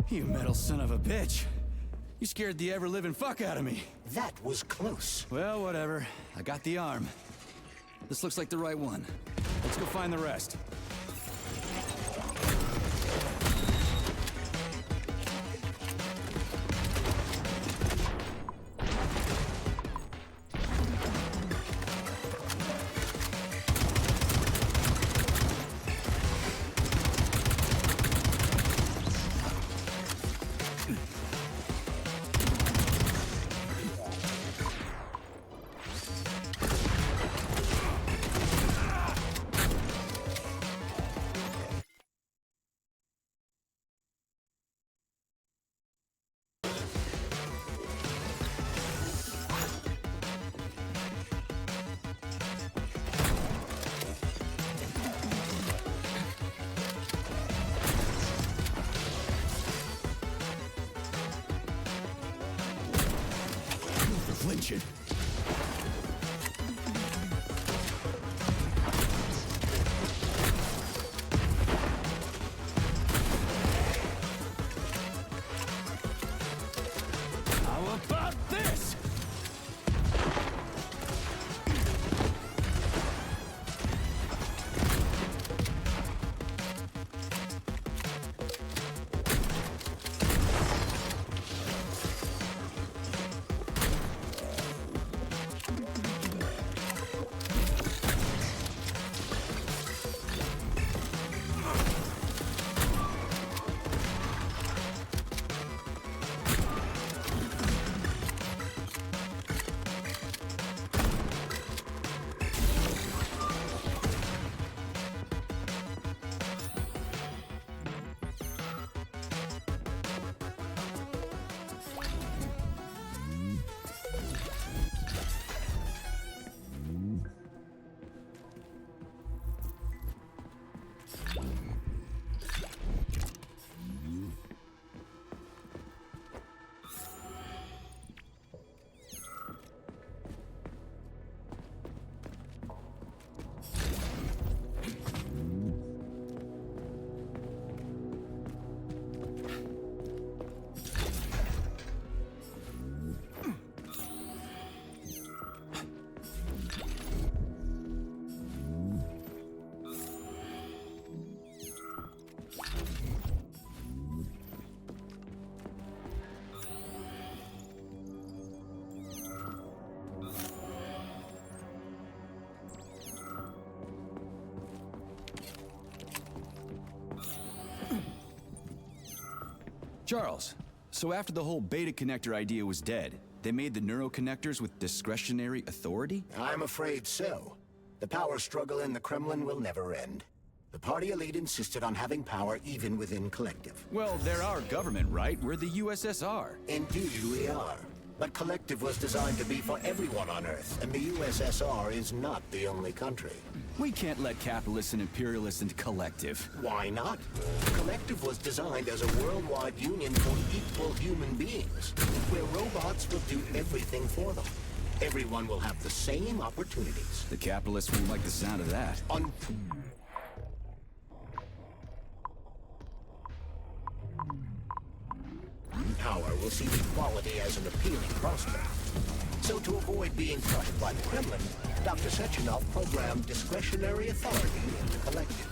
You metal son of a bitch! You scared the ever-living fuck out of me. That was close. Well, whatever. I got the arm. This looks like the right one. Let's go find the rest. Flinching. How about this? Charles, so after the whole beta connector idea was dead, they made the neuroconnectors with discretionary authority? I'm afraid so. The power struggle in the Kremlin will never end. The party elite insisted on having power even within Collective. Well, they're our government, right? We're the USSR. Indeed we are. But Collective was designed to be for everyone on Earth, and the USSR is not the only country. We can't let capitalists and imperialists into Collective. Why not? Collective was designed as a worldwide union for equal human beings, where robots will do everything for them. Everyone will have the same opportunities. The capitalists won't like the sound of that. Power will see equality as an appealing prospect. So to avoid being crushed by the Kremlin, Dr. Sechenov programmed discretionary authority into Collective.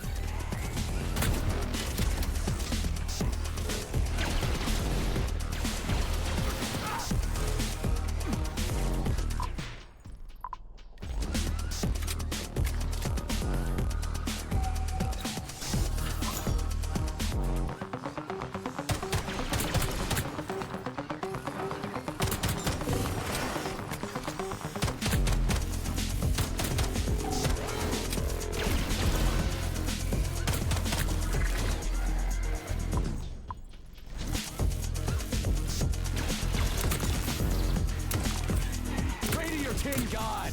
Tin God!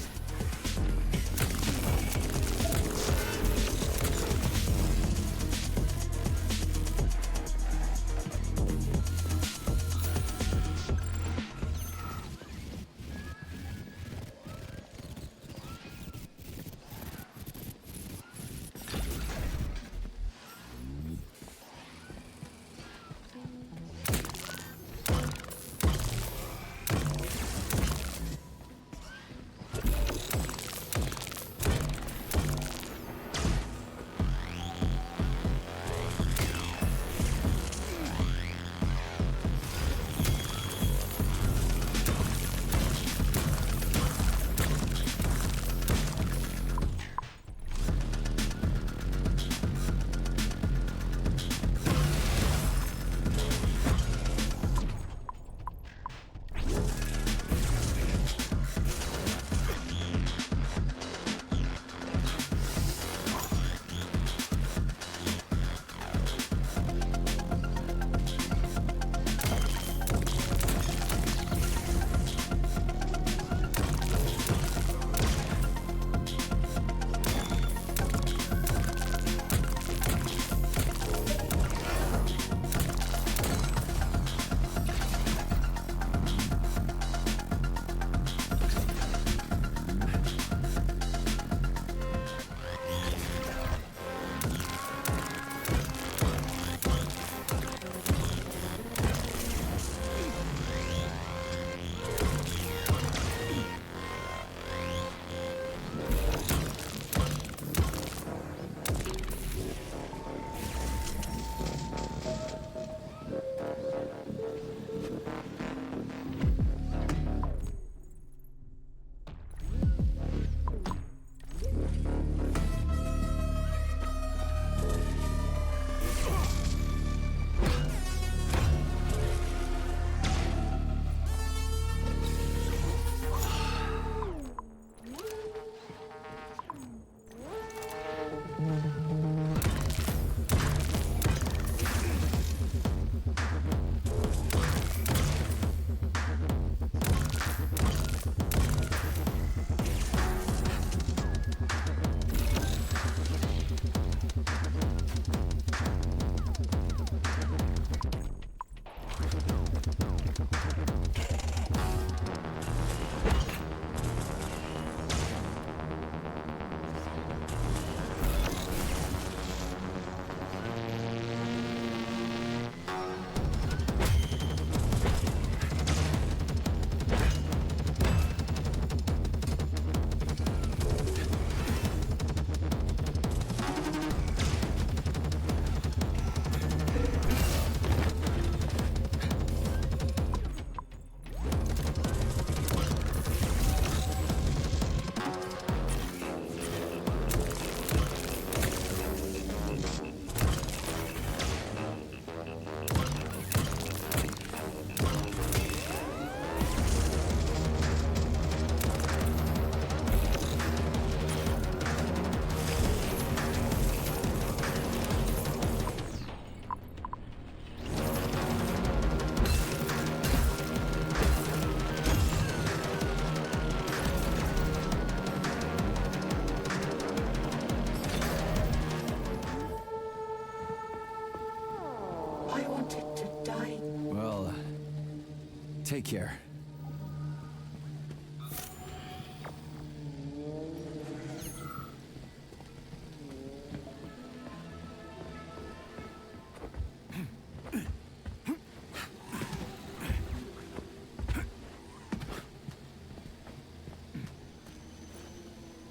Take care.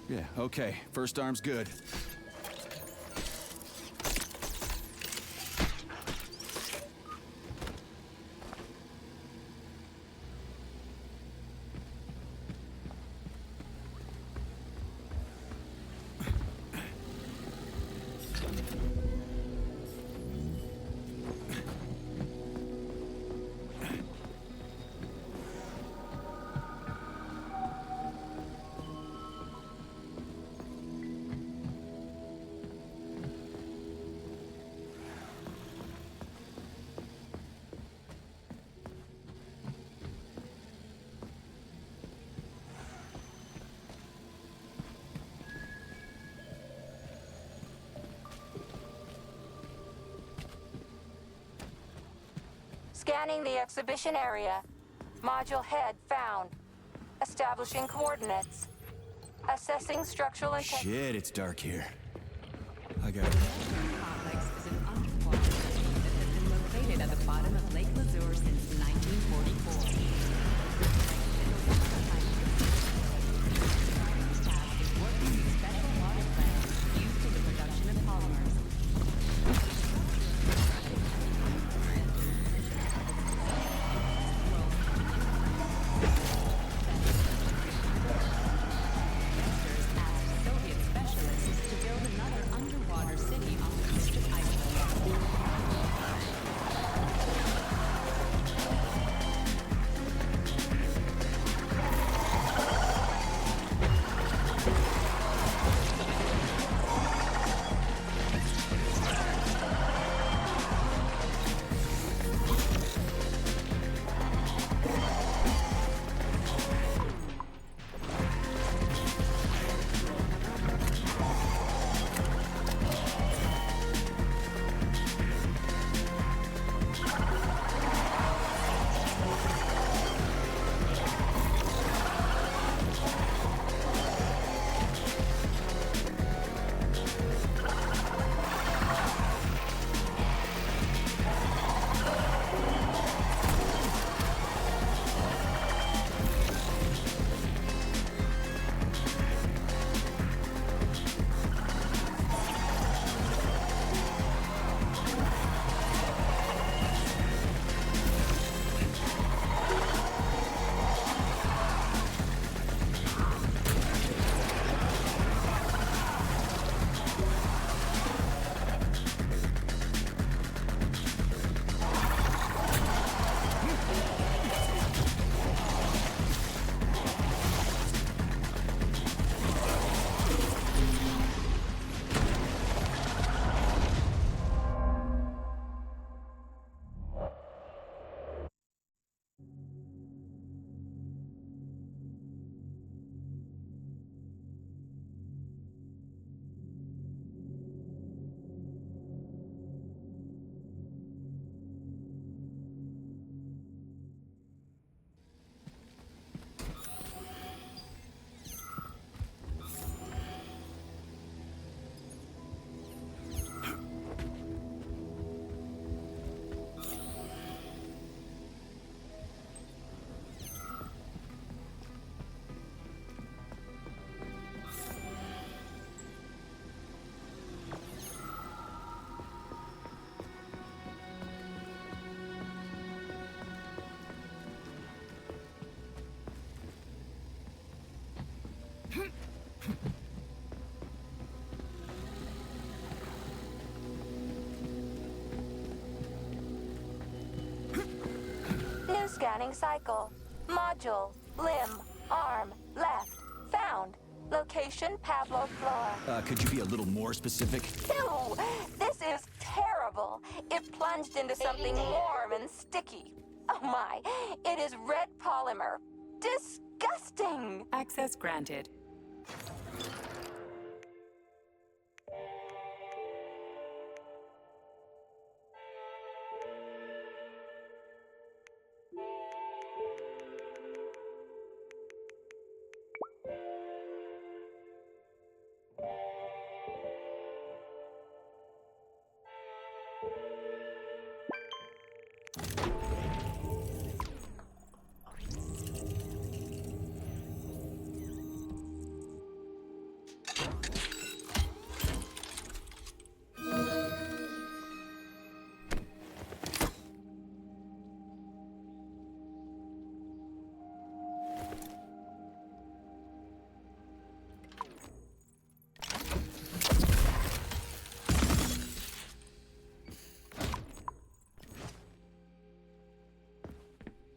Yeah, okay. First arm's good. Scanning the exhibition area. Module head found. Establishing coordinates. Assessing structural integrity. Shit, it's dark here. I got it. Complex is an underwater city that has been located at the bottom of Lake Lazur since 1944. Task is working with special water plants used in the production of polymers. Soviet specialists to build another underwater city on the coast of Iceland. New scanning cycle. Module. Limb. Arm. Left. Found. Location Pablo floor. Could you be a little more specific? Ew! This is terrible. It plunged into something warm and sticky. Oh my, it is red polymer. Disgusting! Access granted.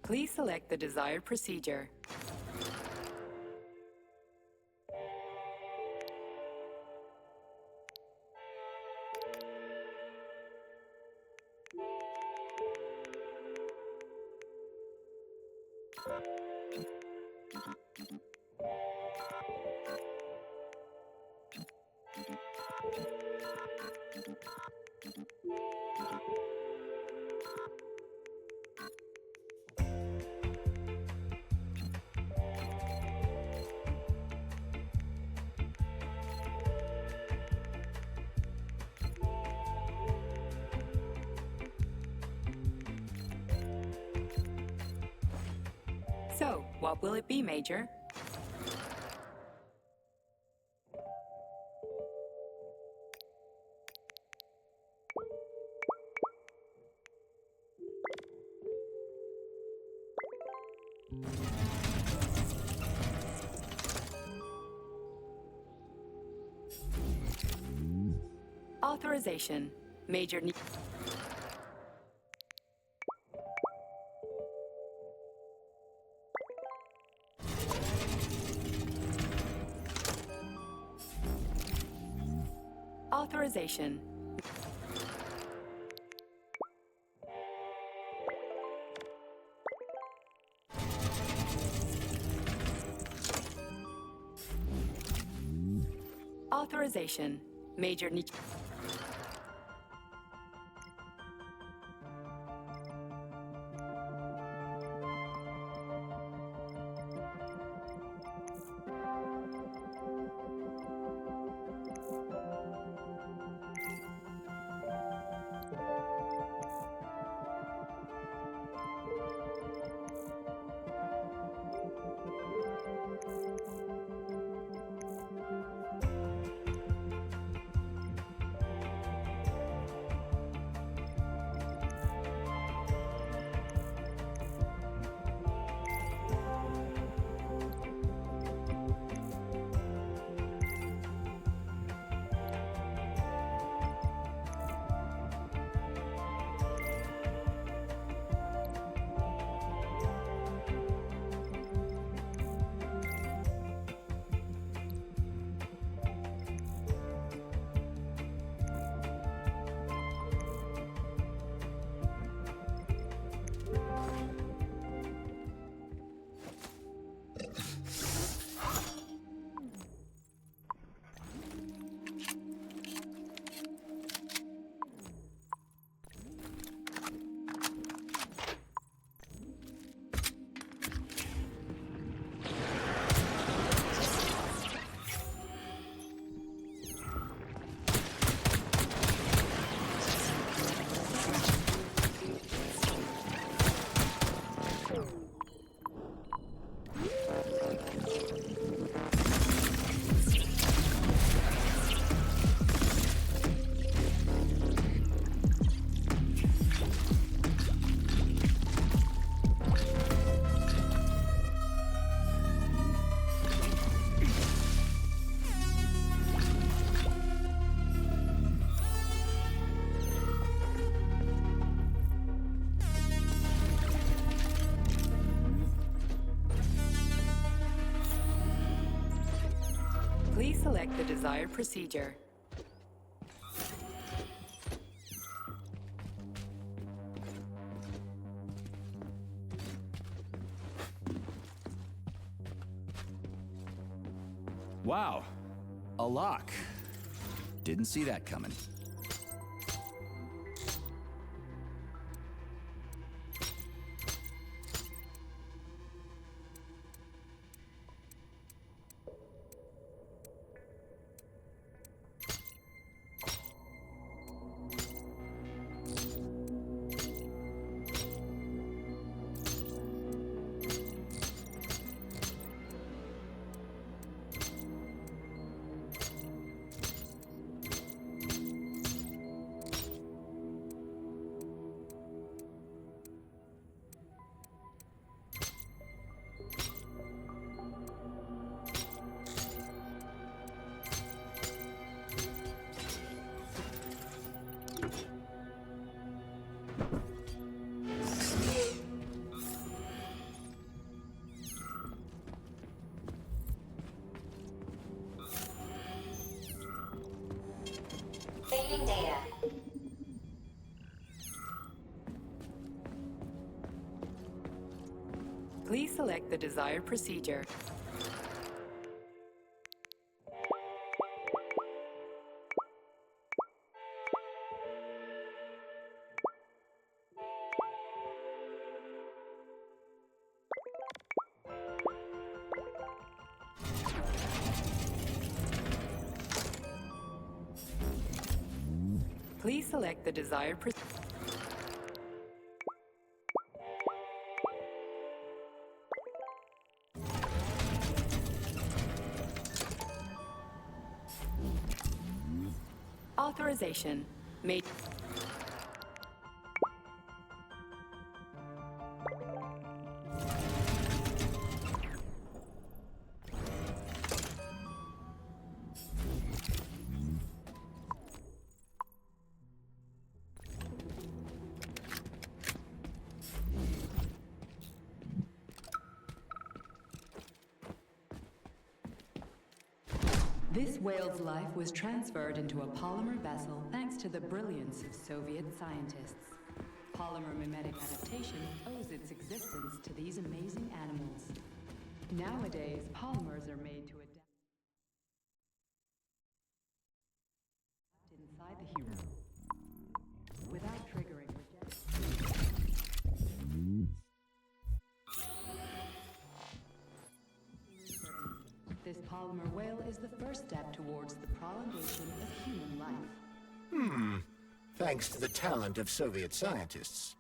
Please select the desired procedure. So, what will it be, Major? Authorization. Major need... Authorization. Authorization. Major need... Please select the desired procedure. Wow. A lock. Didn't see that coming. Saving data. Please select the desired procedure. Please select the desired procedure. Authorization. Made. This whale's life was transferred into a polymer vessel thanks to the brilliance of Soviet scientists. Polymer mimetic adaptation owes its existence to these amazing animals. Nowadays, polymers are made to adapt inside the human without triggering rejection. This polymer whale is the first step towards the prolongation of human life. Thanks to the talent of Soviet scientists.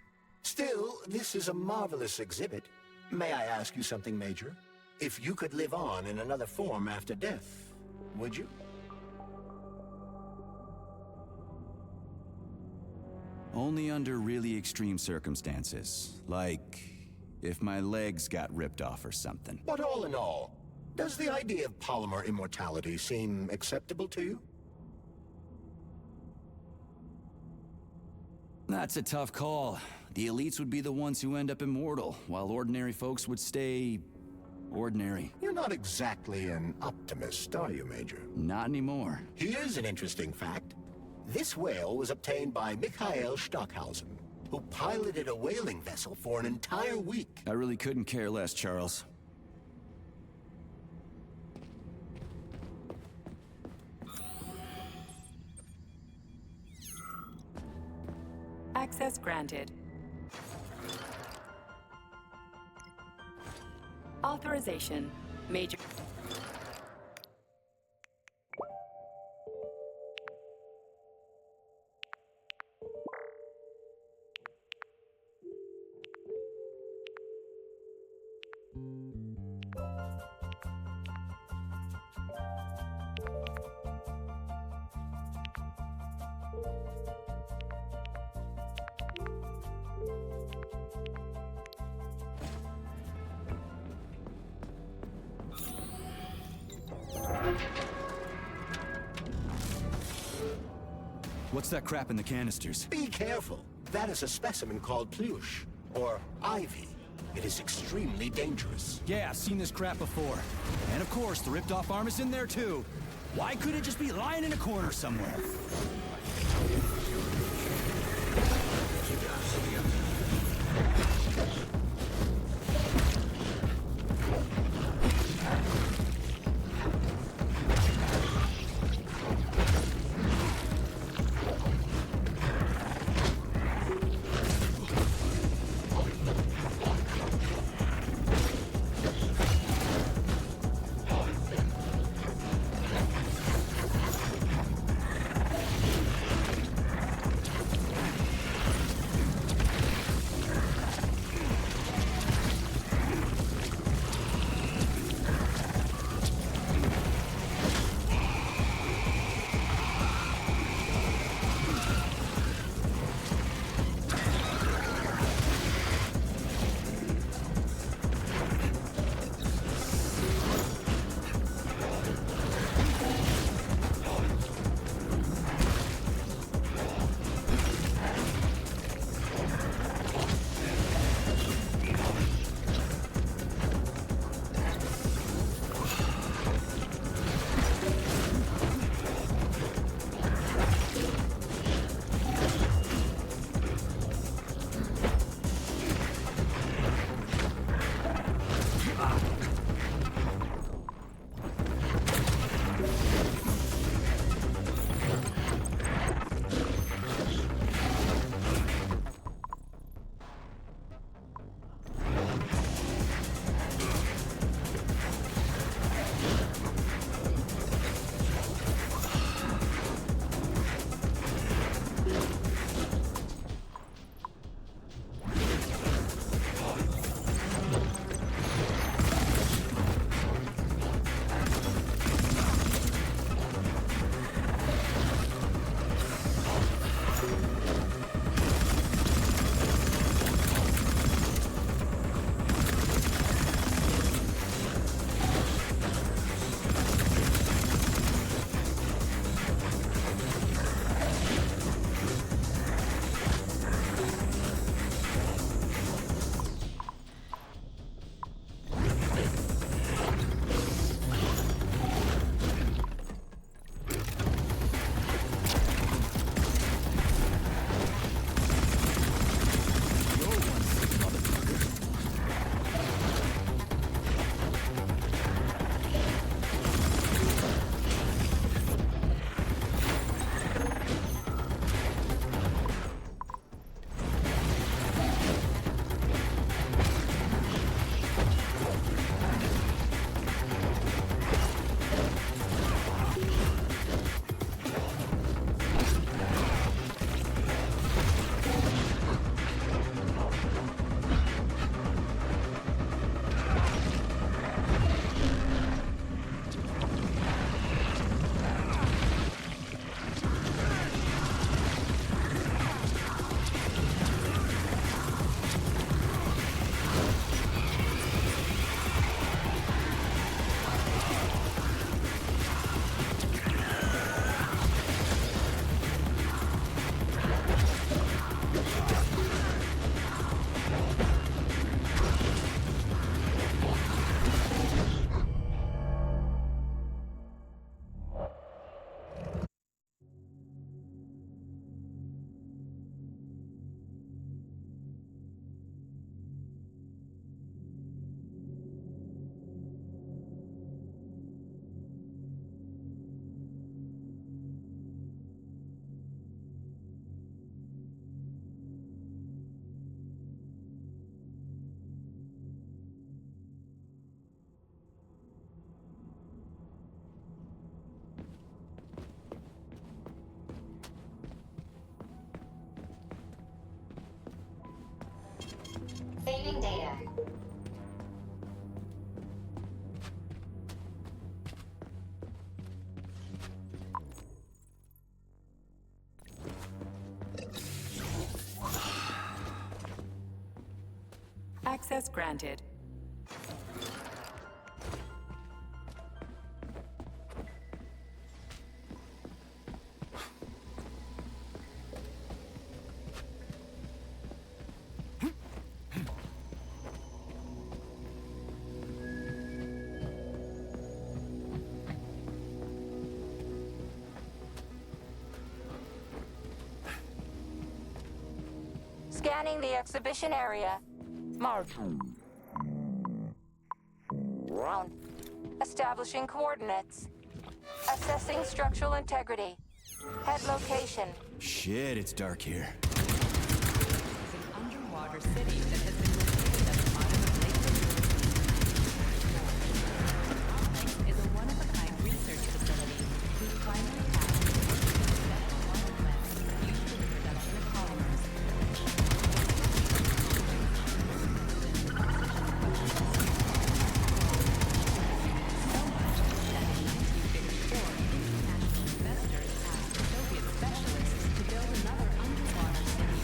Still, this is a marvelous exhibit. May I ask you something, Major? If you could live on in another form after death, would you? Only under really extreme circumstances. Like, if my legs got ripped off or something. But all in all, does the idea of polymer immortality seem acceptable to you? That's a tough call. The elites would be the ones who end up immortal, while ordinary folks would stay... ordinary. You're not exactly an optimist, are you, Major? Not anymore. Here's an interesting fact. This whale was obtained by Mikhail Stockhausen, who piloted a whaling vessel for an entire week. I really couldn't care less, Charles. Access granted. Authorization. Major. What's that crap in the canisters? Be careful. That is a specimen called Plyusch, or ivy. It is extremely dangerous. Yeah, I've seen this crap before. And of course, the ripped-off arm is in there too. Why couldn't it just be lying in a corner somewhere? Saving data. Access granted. Scanning the exhibition area. Marked. Establishing coordinates. Assessing structural integrity. Head location. Shit, it's dark here. It's an underwater city that has been located at the bottom of Lake Complex is a one-of-a-kind research facility whose primary task is to study special water plants used for the production of polymers. So much that in 1954, international investors asked Soviet specialists to build another underwater city.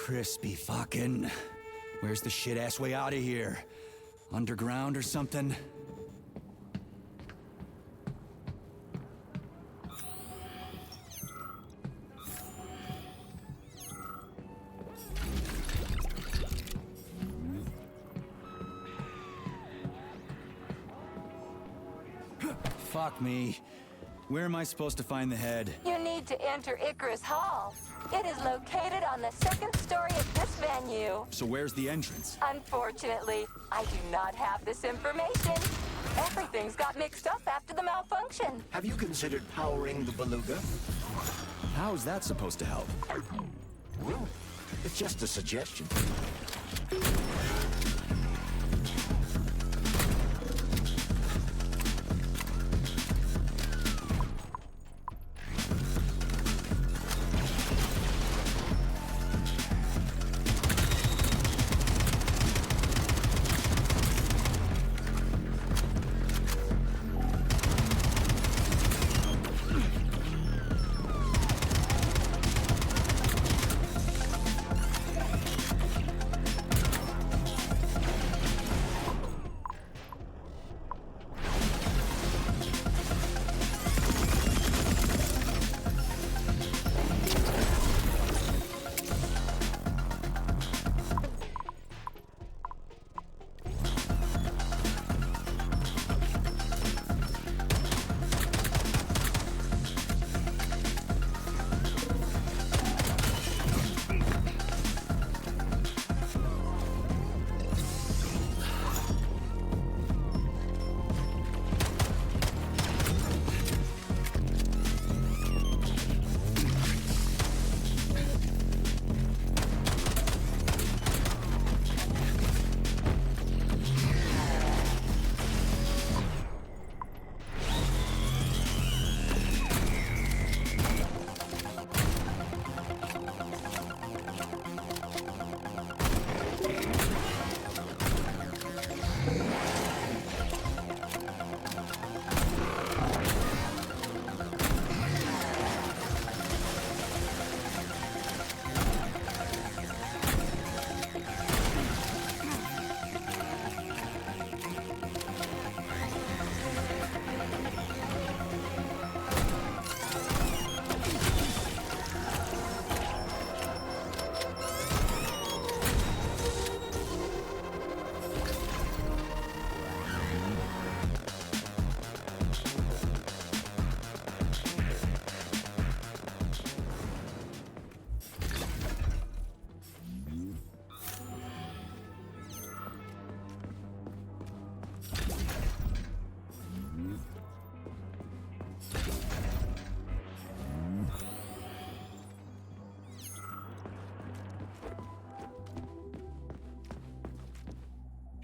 Crispy fucking. Where's the shit-ass way out of here? Underground or something? Fuck me. Where am I supposed to find the head? You need to enter Icarus Hall. It is located on the second story of this venue. So where's the entrance? Unfortunately, I do not have this information. Everything's got mixed up after the malfunction. Have you considered powering the beluga? How is that supposed to help? Well, it's just a suggestion.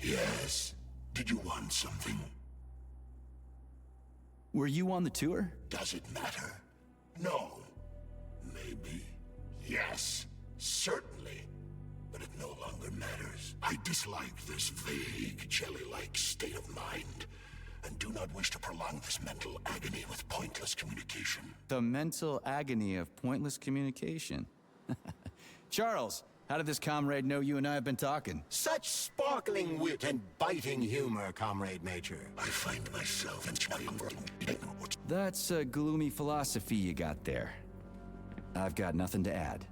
Yes. Did you want something? Were you on the tour? Does it matter? No. Maybe. Yes. Certainly. But it no longer matters. I dislike this vague, jelly-like state of mind, and do not wish to prolong this mental agony with pointless communication. The mental agony of pointless communication. Charles, how did this comrade know you and I have been talking? Such sparkling wit and biting humor, Comrade Major. I find myself in That's a gloomy philosophy you got there. I've got nothing to add.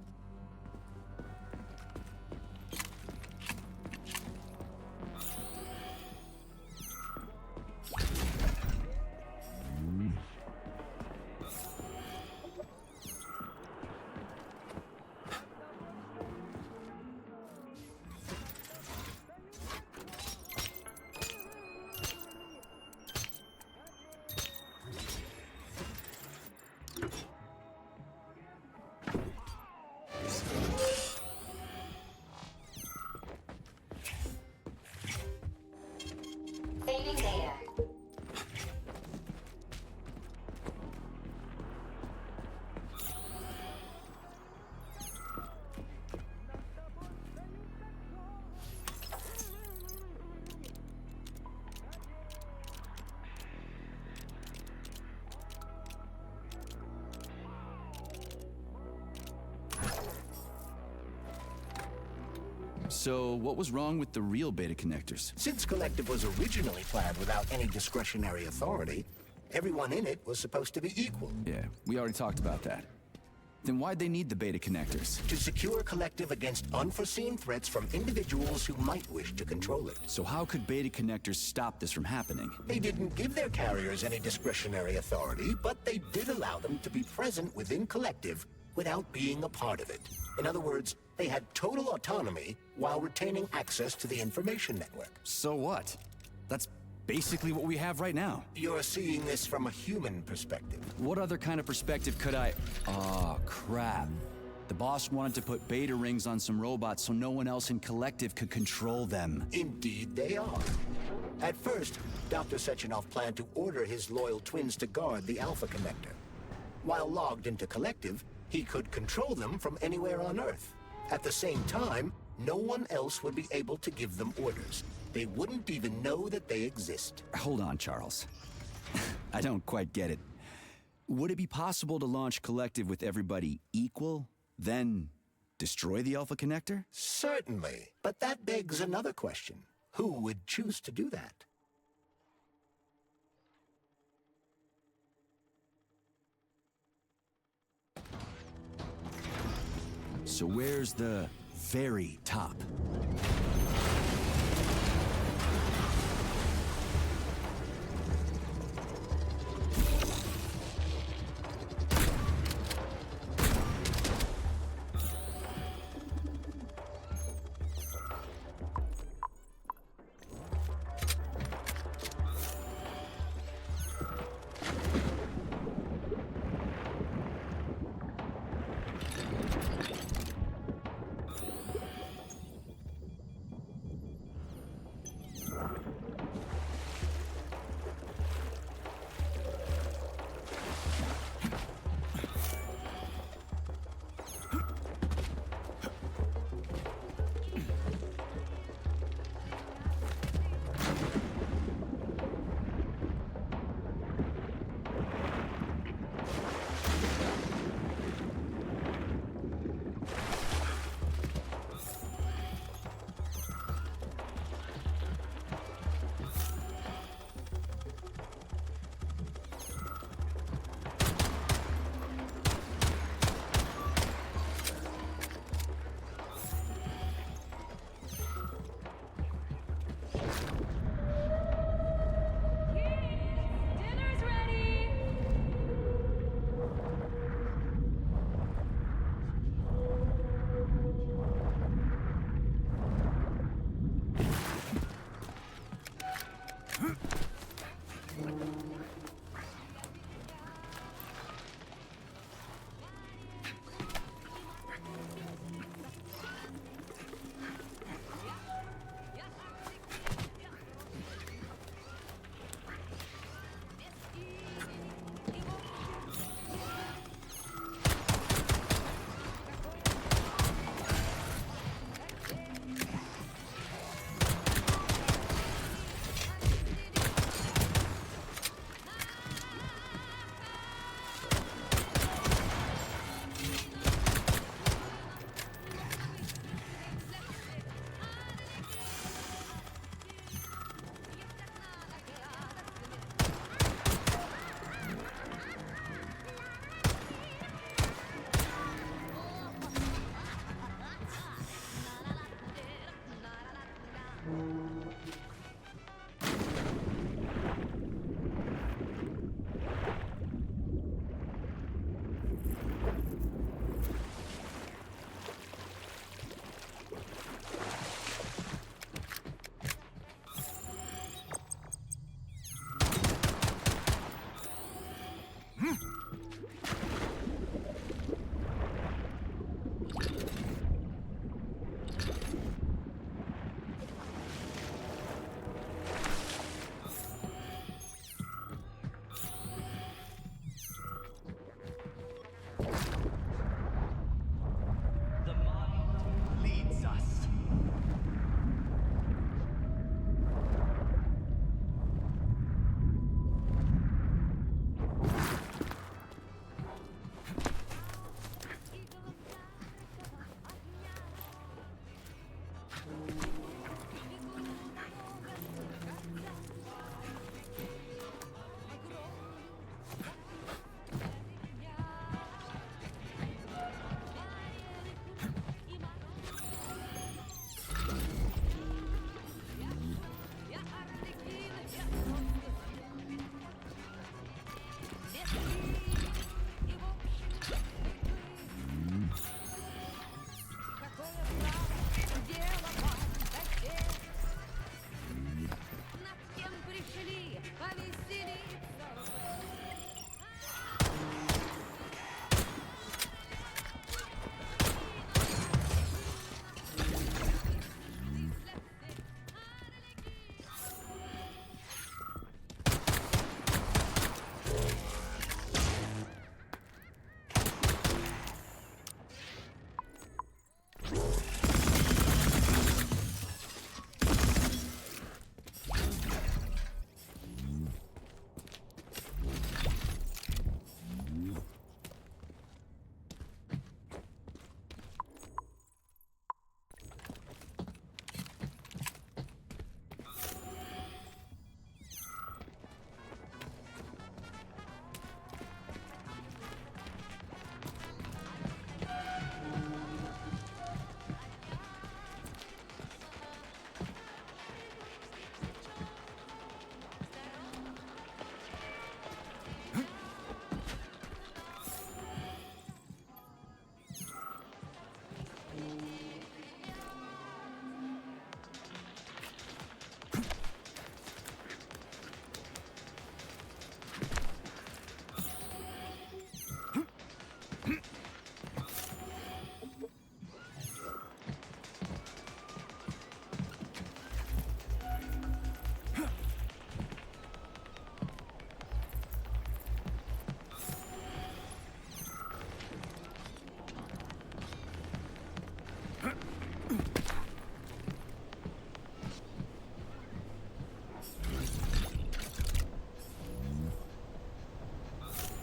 Saving data. So what was wrong with the real beta connectors? Since Collective was originally planned without any discretionary authority, everyone in it was supposed to be equal. Yeah, we already talked about that. Then why'd they need the beta connectors? To secure Collective against unforeseen threats from individuals who might wish to control it. So how could beta connectors stop this from happening? They didn't give their carriers any discretionary authority, but they did allow them to be present within Collective without being a part of it. In other words, they had total autonomy while retaining access to the information network. So what? That's basically what we have right now. You're seeing this from a human perspective. What other kind of perspective could I... Oh, crap. The boss wanted to put beta rings on some robots so no one else in Collective could control them. Indeed they are. At first, Dr. Sechenov planned to order his loyal twins to guard the Alpha Connector. While logged into Collective, he could control them from anywhere on Earth. At the same time, no one else would be able to give them orders. They wouldn't even know that they exist. Hold on, Charles. I don't quite get it. Would it be possible to launch Collective with everybody equal, then destroy the Alpha Connector? Certainly, but that begs another question. Who would choose to do that? So where's the very top?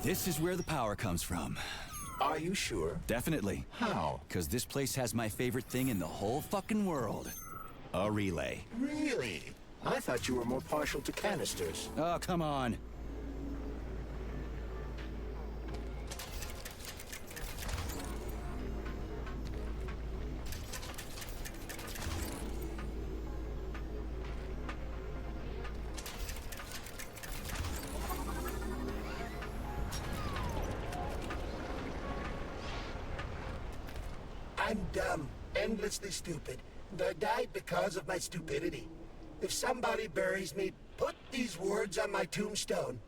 This is where the power comes from. Are you sure? Definitely. How? Because this place has my favorite thing in the whole fucking world. A relay. Really? I thought you were more partial to canisters. Oh, come on. I'm dumb, endlessly stupid, and I died because of my stupidity. If somebody buries me, put these words on my tombstone.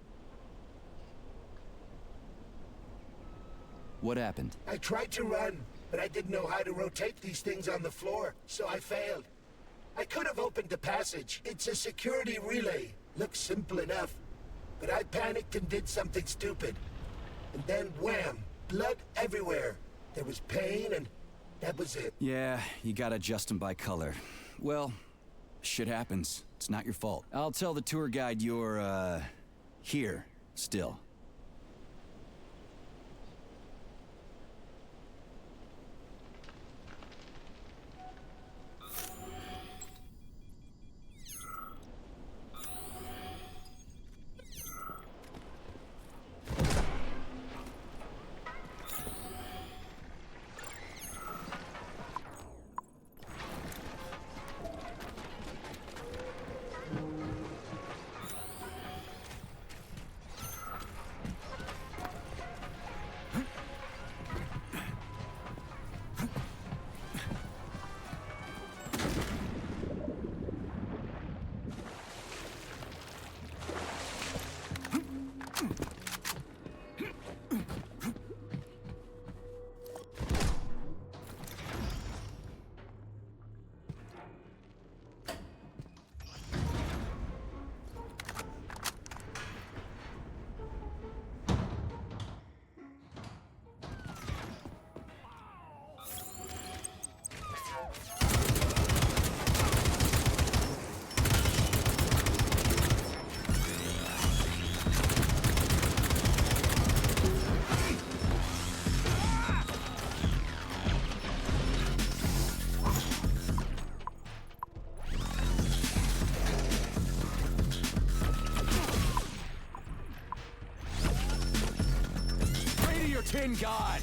What happened? I tried to run, but I didn't know how to rotate these things on the floor, so I failed. I could have opened the passage. It's a security relay. Looks simple enough. But I panicked and did something stupid. And then wham! Blood everywhere. There was pain and that was it. Yeah, you gotta adjust them by color. Well, shit happens. It's not your fault. I'll tell the tour guide you're, here, still. Tin God!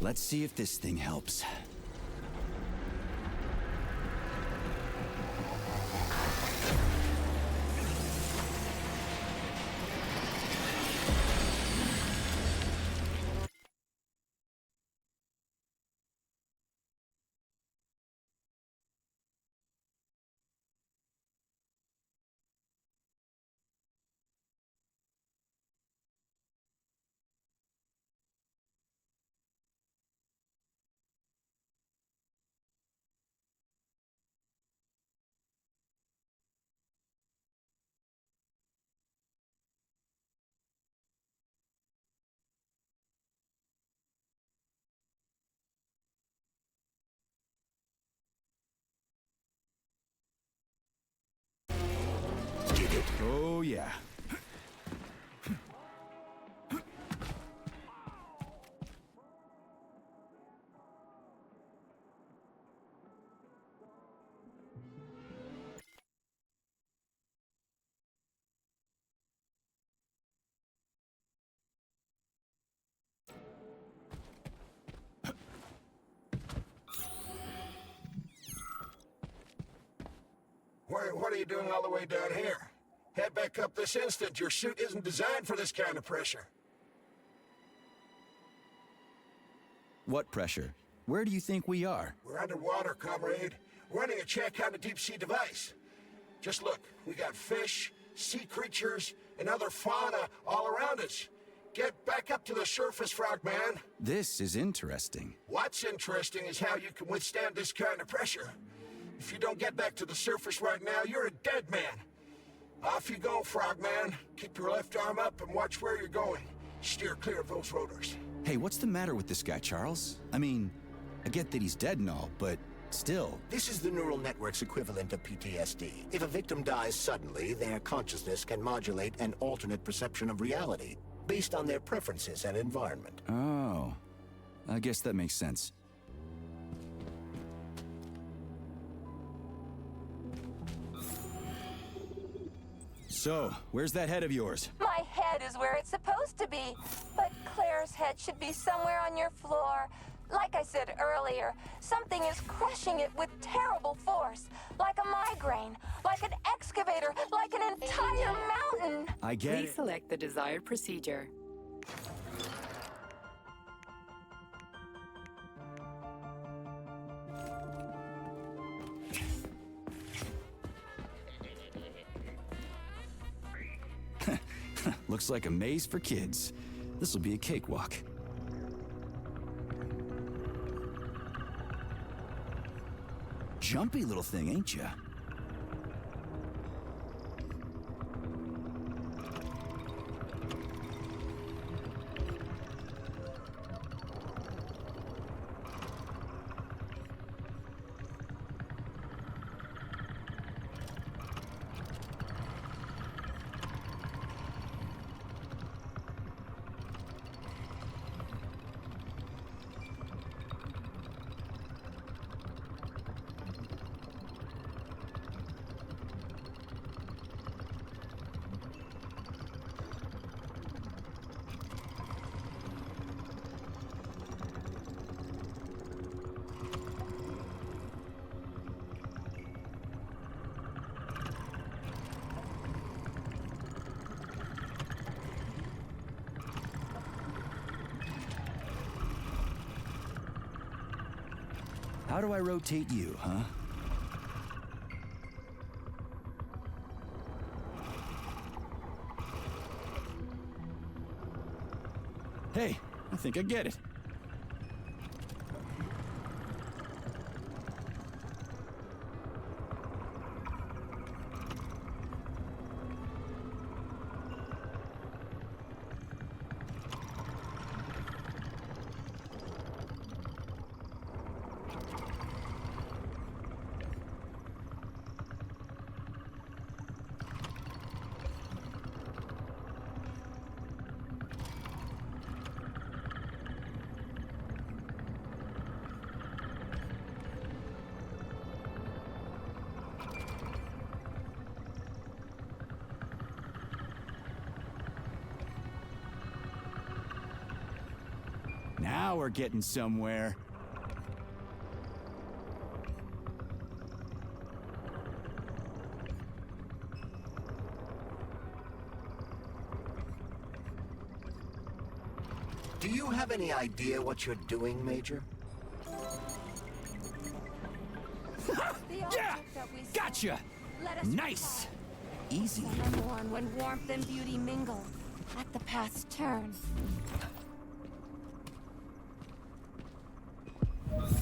Let's see if this thing helps. Oh, yeah. What are you doing all the way down here? Head back up this instant. Your suit isn't designed for this kind of pressure. What pressure? Where do you think we are? We're underwater, comrade. Running a check on a deep-sea device. Just look, we got fish, sea creatures, and other fauna all around us. Get back up to the surface, Frogman. This is interesting. What's interesting is how you can withstand this kind of pressure. If you don't get back to the surface right now, you're a dead man. Off you go, Frogman. Keep your left arm up and watch where you're going. Steer clear of those rotors. Hey, what's the matter with this guy, Charles? I mean, I get that he's dead and all, but still. This is the neural network's equivalent of PTSD. If a victim dies suddenly, their consciousness can modulate an alternate perception of reality based on their preferences and environment. Oh, I guess that makes sense. So, where's that head of yours? My head is where it's supposed to be, but Claire's head should be somewhere on your floor. Like I said earlier, something is crushing it with terrible force. Like a migraine, like an excavator, like an entire mountain. I get Please it. select the desired procedure. Looks like a maze for kids. This'll be a cakewalk. Jumpy little thing, ain't ya? How do I rotate you, huh? Hey, I think I get it. Now we're getting somewhere. Do you have any idea what you're doing, Major? The Yeah! object that we saw. Gotcha! Let us Nice! Easy. Summer morn when warmth and beauty mingle at the path's turn.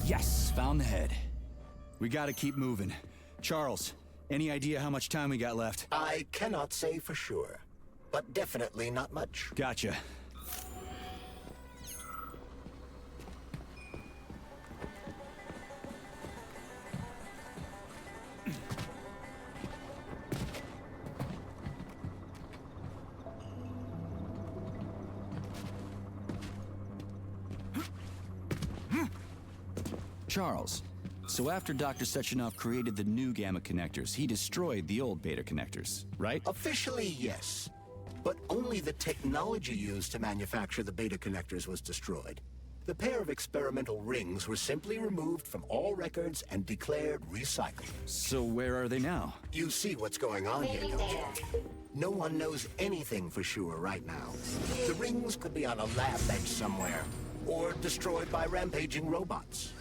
Yes, found the head. We gotta keep moving. Charles, any idea how much time we got left? I cannot say for sure, but definitely not much. Gotcha. Charles, so after Dr. Sechenov created the new gamma connectors, he destroyed the old beta connectors, right? Officially, yes. But only the technology used to manufacture the beta connectors was destroyed. The pair of experimental rings were simply removed from all records and declared recycled. So where are they now? You see what's going on here, Saving don't you? data. No one knows anything for sure right now. The rings could be on a lab bench somewhere, or destroyed by rampaging robots.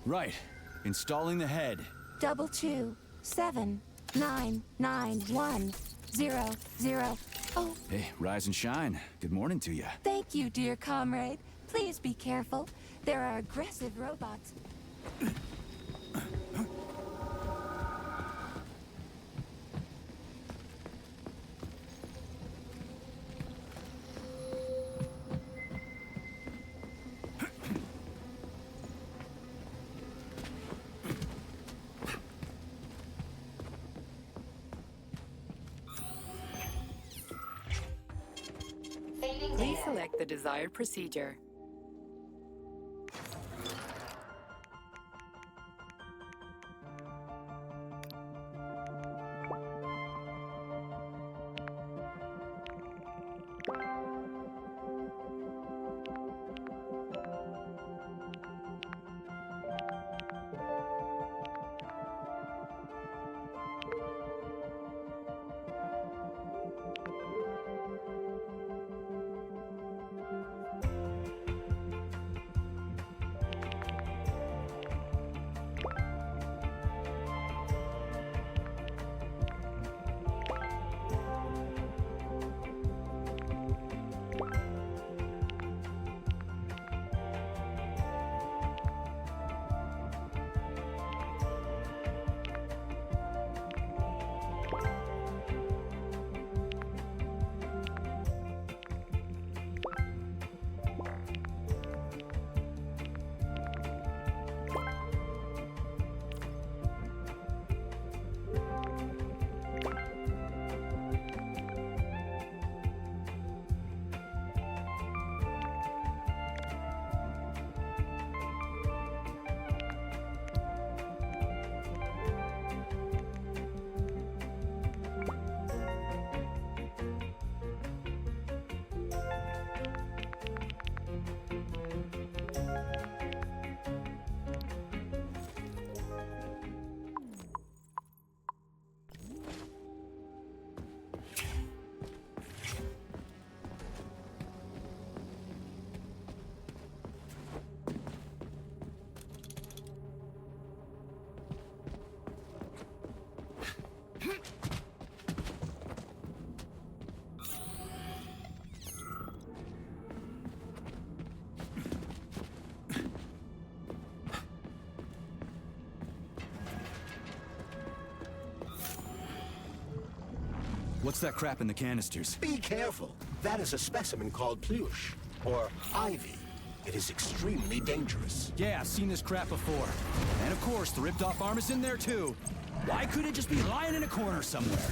Right. Installing the head. 227991000. Oh, Hey, rise and shine. Good morning to you. thank you, dear comrade. Please be careful. There are aggressive robots. Please select the desired procedure. What's that crap in the canisters? Be careful. That is a specimen called Plyusch, or ivy. It is extremely dangerous. Yeah, I've seen this crap before. And of course, the ripped-off arm is in there, too. Why couldn't it just be lying in a corner somewhere?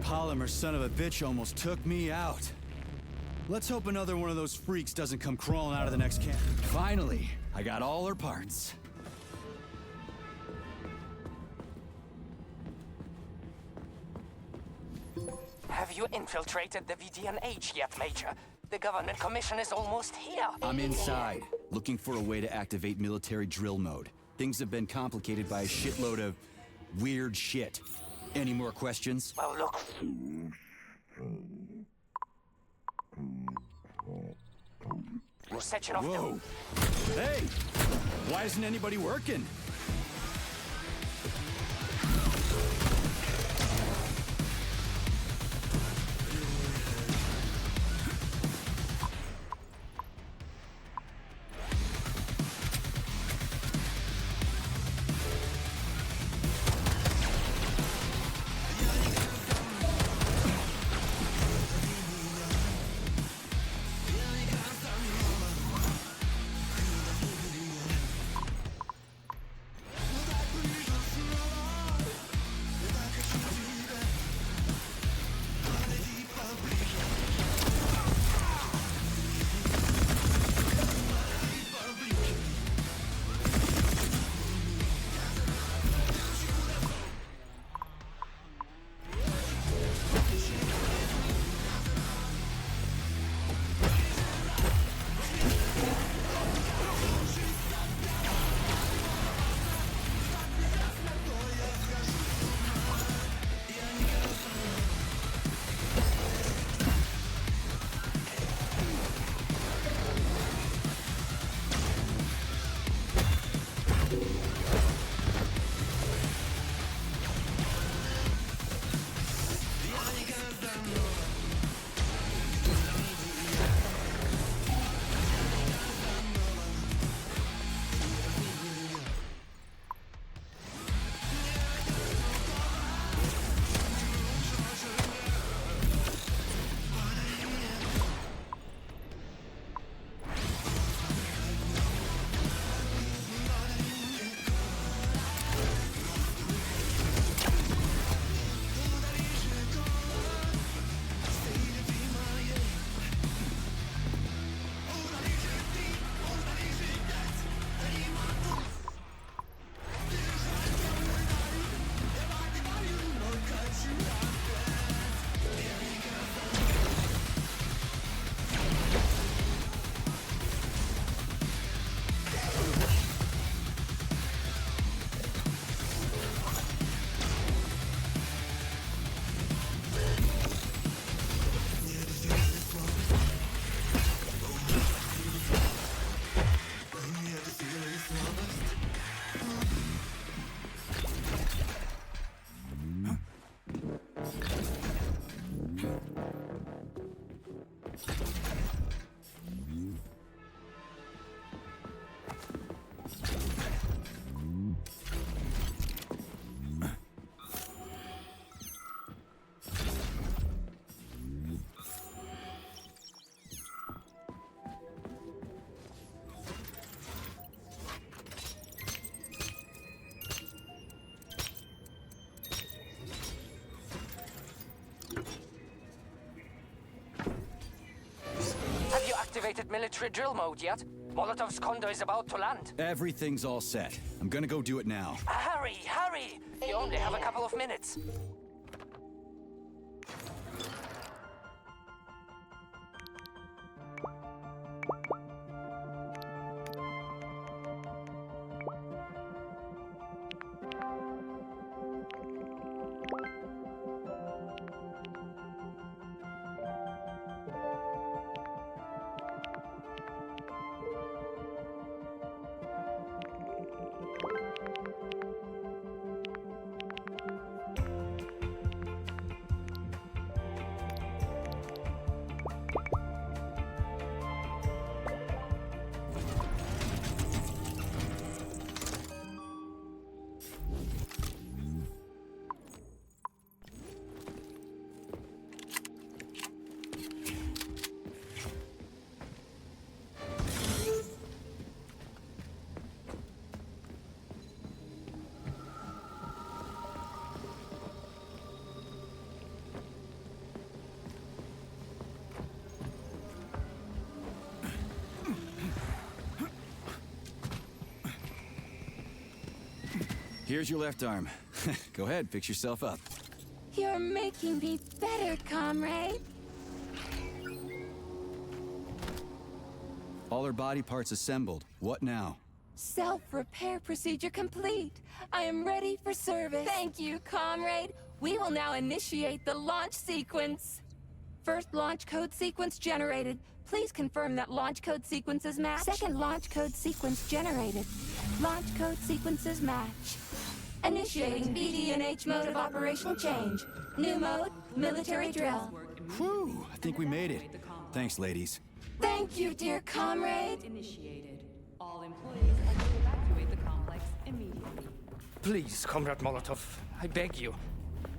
That polymer son of a bitch almost took me out. Let's hope another one of those freaks doesn't come crawling out of the next camp. Finally, I got all her parts. Have you infiltrated the VDNH yet, Major? The government commission is almost here. I'm inside, looking for a way to activate military drill mode. Things have been complicated by a shitload of weird shit. Any more questions? Well, look. We're setting off Whoa! Hey! Why isn't anybody working? Activated military drill mode yet? Molotov's condo is about to land. Everything's all set. I'm gonna go do it now. Hurry, hurry! You only have a couple of minutes. Here's your left arm. Go ahead, fix yourself up. You're making me better, comrade. All her body parts assembled. What now? Self-repair procedure complete. I am ready for service. Thank you, comrade. We will now initiate the launch sequence. First launch code sequence generated. Please confirm that launch code sequences match. Second launch code sequence generated. Launch code sequences match. Initiating BD&H mode of operation change. New mode, military drill. Whew, I think we made it. Thanks, ladies. Thank you, dear comrade. Initiated. All employees are to evacuate the complex immediately. Please, Comrade Molotov, I beg you.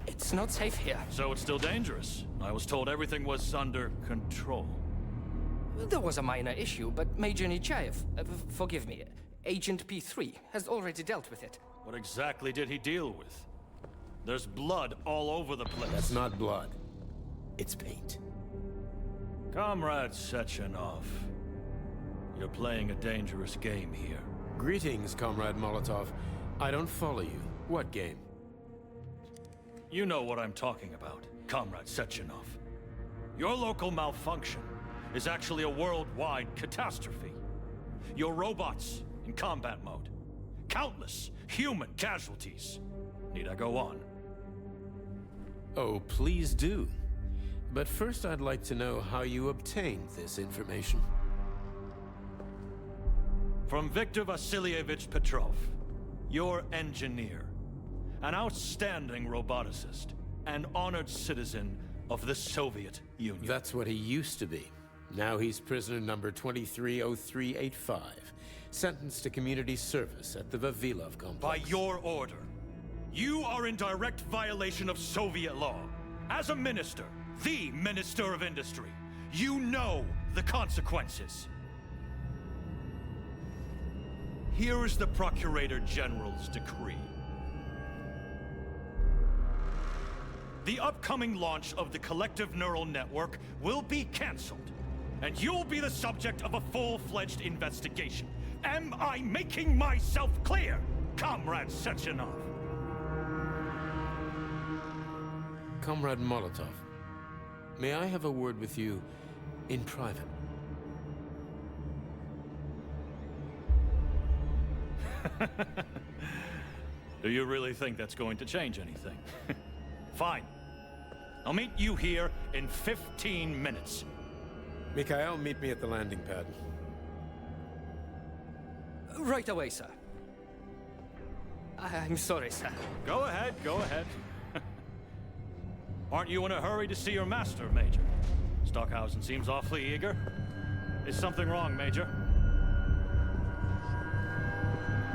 It's not safe here. So it's still dangerous. I was told everything was under control. There was a minor issue, but Major Nechayev, forgive me, Agent P3, has already dealt with it. What exactly did he deal with? There's blood all over the place. That's not blood. It's paint. Comrade Sechenov, you're playing a dangerous game here. Greetings, Comrade Molotov. I don't follow you. What game? You know what I'm talking about, Comrade Sechenov. Your local malfunction is actually a worldwide catastrophe. Your robots in combat mode. Countless human casualties. Need I go on? Oh, please do. But first I'd like to know how you obtained this information. From Viktor Vasilievich Petrov, your engineer. An outstanding roboticist, an honored citizen of the Soviet Union. That's what he used to be. Now he's prisoner number 230385, sentenced to community service at the Vavilov complex. By your order, you are in direct violation of Soviet law. As a minister, the Minister of Industry, you know the consequences. Here is the Procurator General's decree. The upcoming launch of the collective neural network will be cancelled, and you'll be the subject of a full-fledged investigation. Am I making myself clear, Comrade Sechenov? Comrade Molotov, may I have a word with you in private? Do you really think that's going to change anything? Fine. I'll meet you here in 15 minutes. Mikhail, meet me at the landing pad. Right away, sir. I'm sorry, sir. Go ahead, go ahead. Aren't you in a hurry to see your master, Major? Stockhausen seems awfully eager. Is something wrong, Major?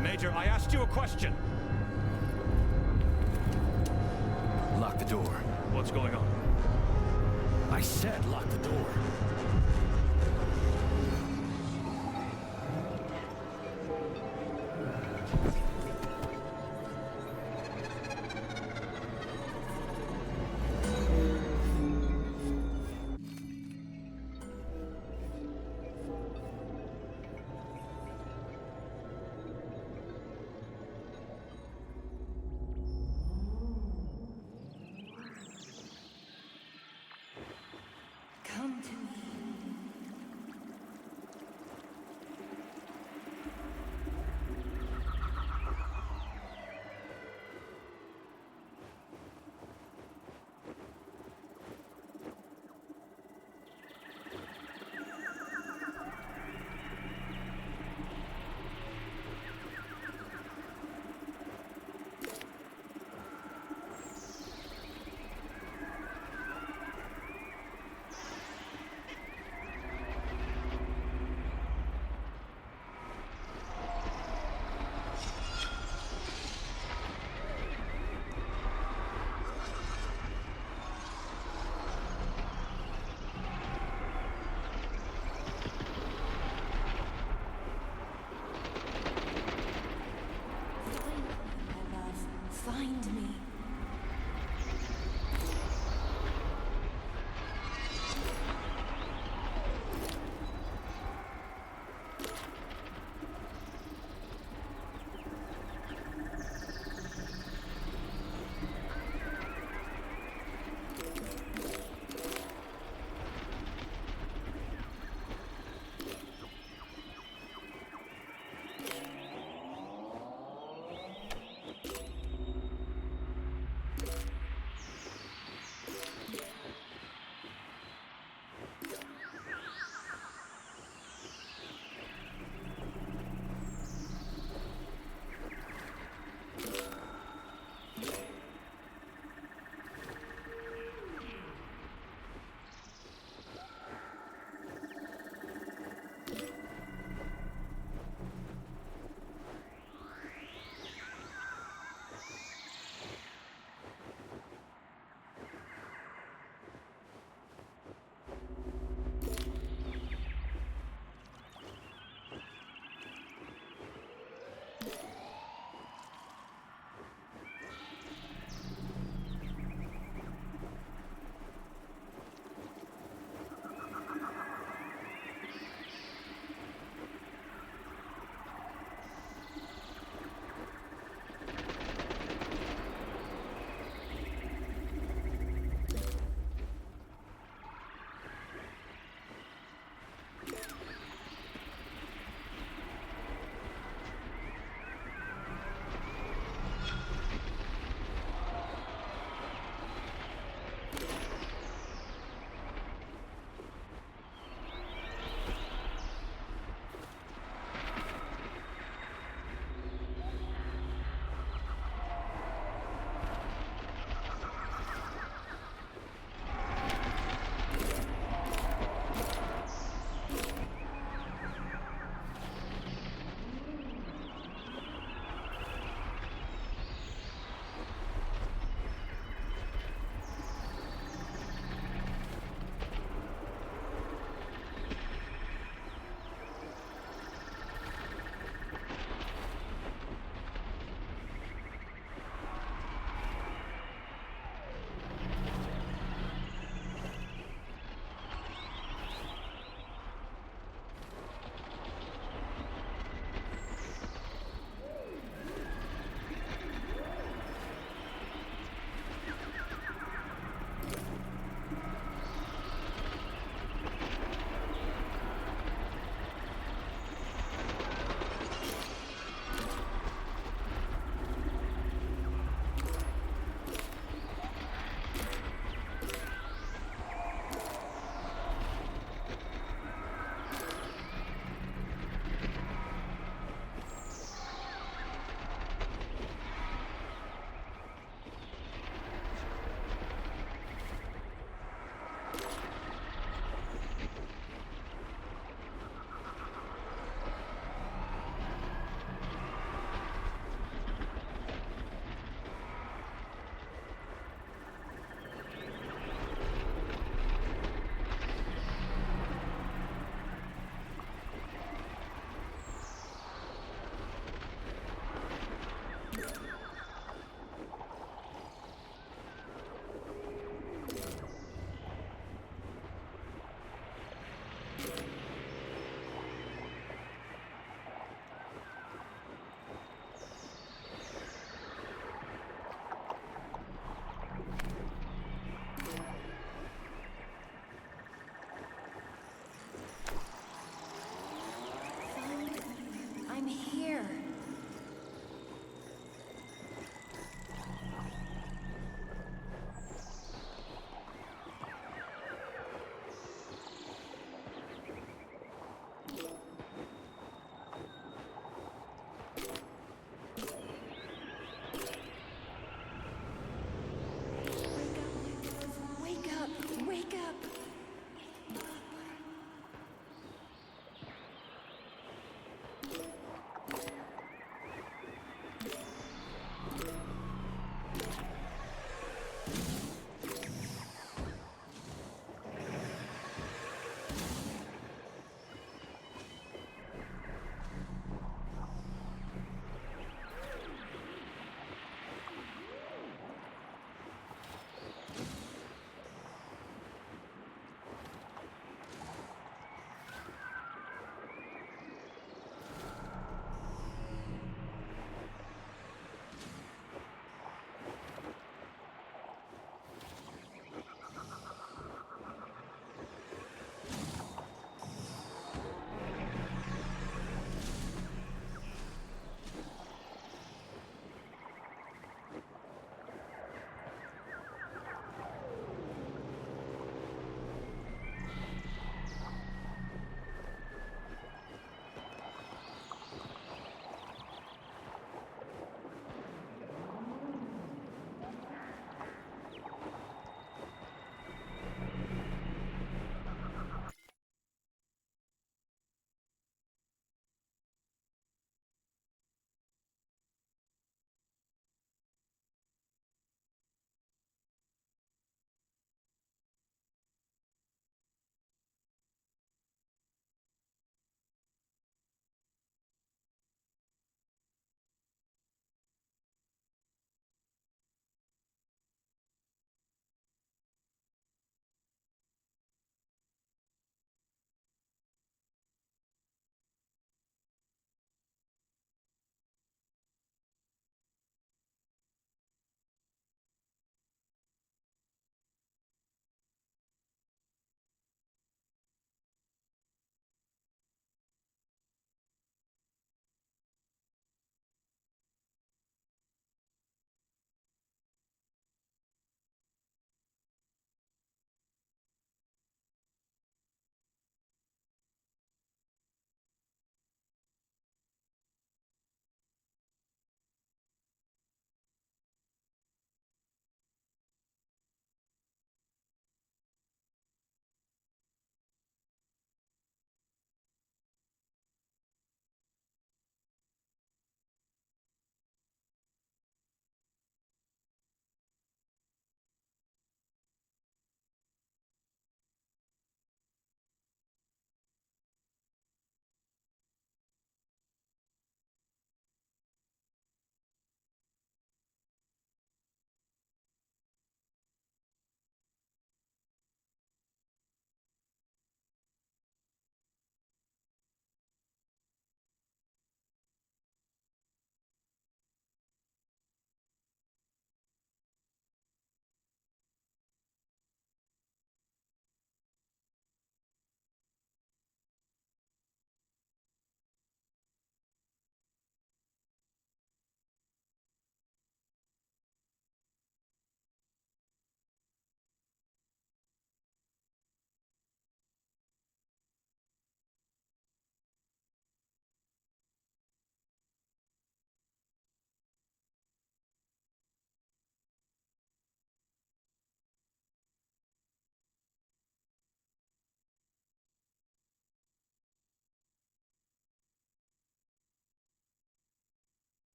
Major, I asked you a question. Lock the door. What's going on? I said lock the door. Come to me.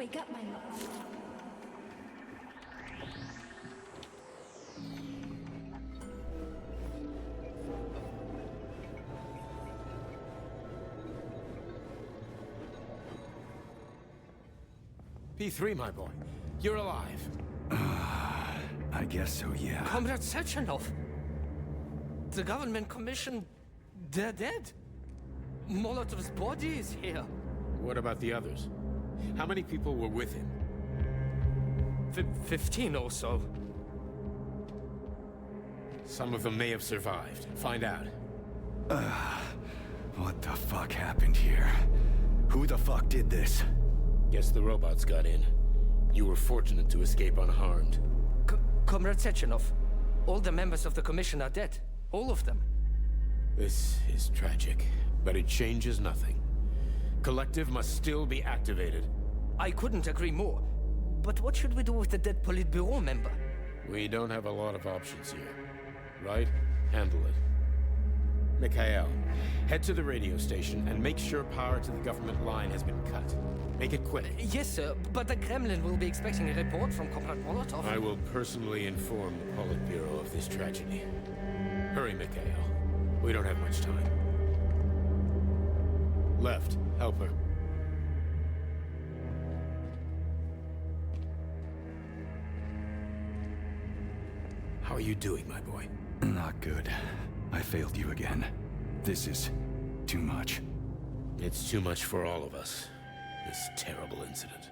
Wake up, my love. P3, my boy. You're alive. I guess so, yeah. Comrade Sechenov! The government commission... they're dead. Molotov's body is here. What about the others? How many people were with him? 15 or so. Some of them may have survived. Find out. What the fuck happened here? Who the fuck did this? Guess the robots got in. You were fortunate to escape unharmed. Comrade Sechenov, all the members of the commission are dead. All of them. This is tragic, but it changes nothing. Collective must still be activated. I couldn't agree more. But what should we do with the dead Politburo member? We don't have a lot of options here. Right? Handle it. Mikhail, head to the radio station and make sure power to the government line has been cut. Make it quick. Yes, sir, but the Kremlin will be expecting a report from Comrade Molotov. I will personally inform the Politburo of this tragedy. Hurry, Mikhail. We don't have much time. Left, help her. How are you doing, my boy? Not good. I failed you again. This is too much. It's too much for all of us. This terrible incident.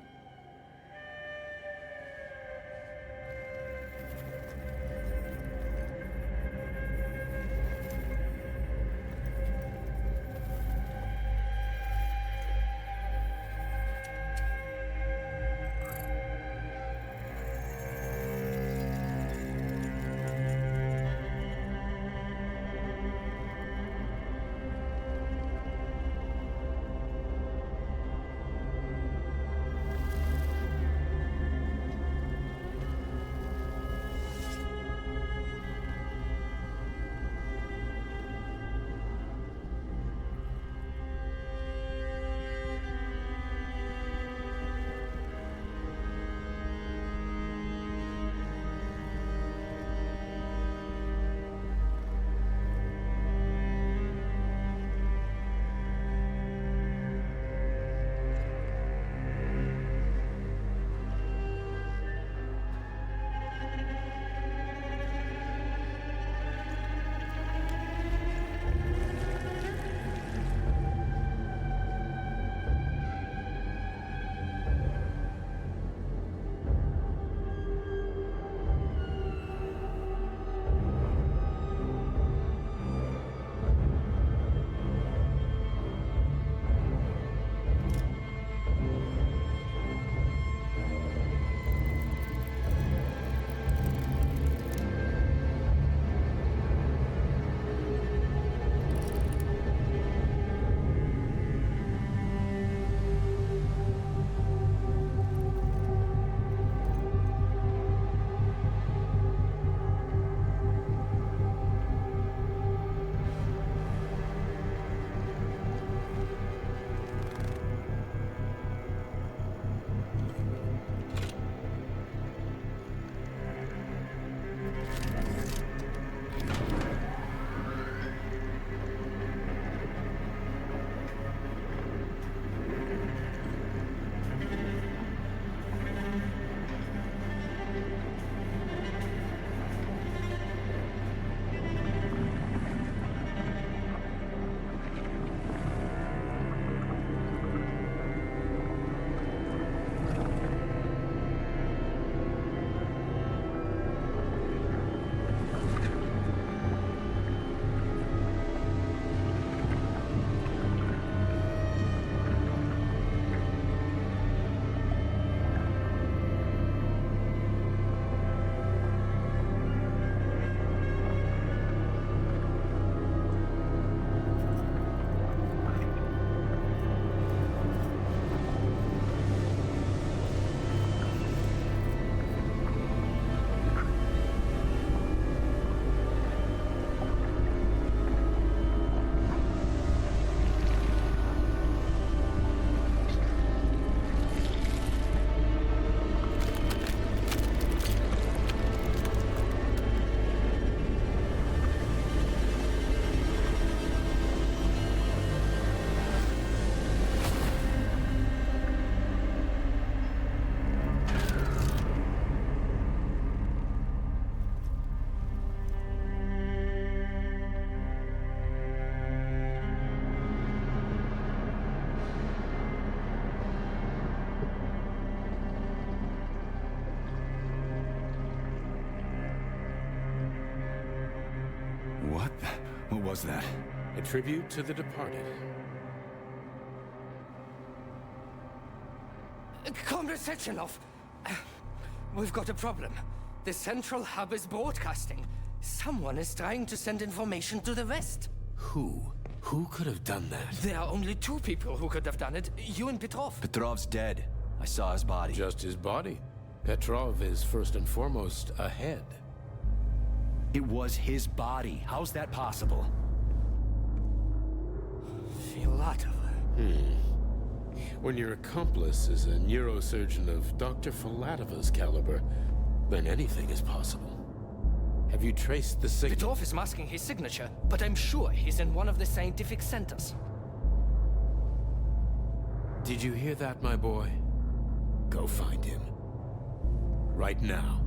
What was that? A tribute to the departed. Comrade Sechenov, we've got a problem. The central hub is broadcasting. Someone is trying to send information to the West. Who? Who could have done that? There are only two people who could have done it, you and Petrov. Petrov's dead. I saw his body. Just his body. Petrov is first and foremost a head. It was his body. How's that possible? Filatov. When your accomplice is a neurosurgeon of Dr. Filatova's caliber, then anything is possible. Have you traced the signal? Petrov is masking his signature, but I'm sure he's in one of the scientific centers. Did you hear that, my boy? Go find him. Right now.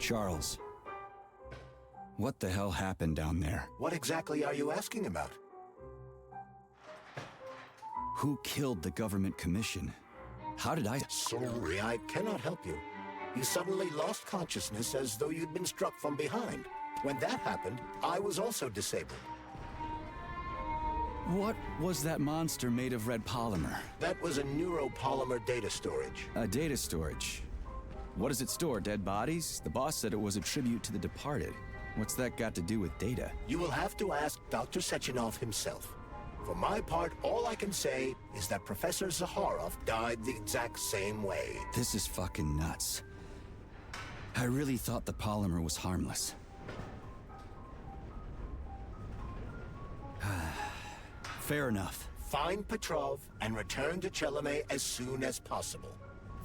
Charles, what the hell happened down there? What exactly are you asking about? Who killed the government commission? How did I... Sorry, I cannot help you. You suddenly lost consciousness as though you'd been struck from behind. When that happened, I was also disabled. What was that monster made of red polymer? That was a neuropolymer data storage. A data storage. What does it store, dead bodies? The boss said it was a tribute to the departed. What's that got to do with data? You will have to ask Dr. Sechenov himself. For my part, all I can say is that Professor Zaharov died the exact same way. This is fucking nuts. I really thought the polymer was harmless. Fair enough. Find Petrov and return to Chelome as soon as possible.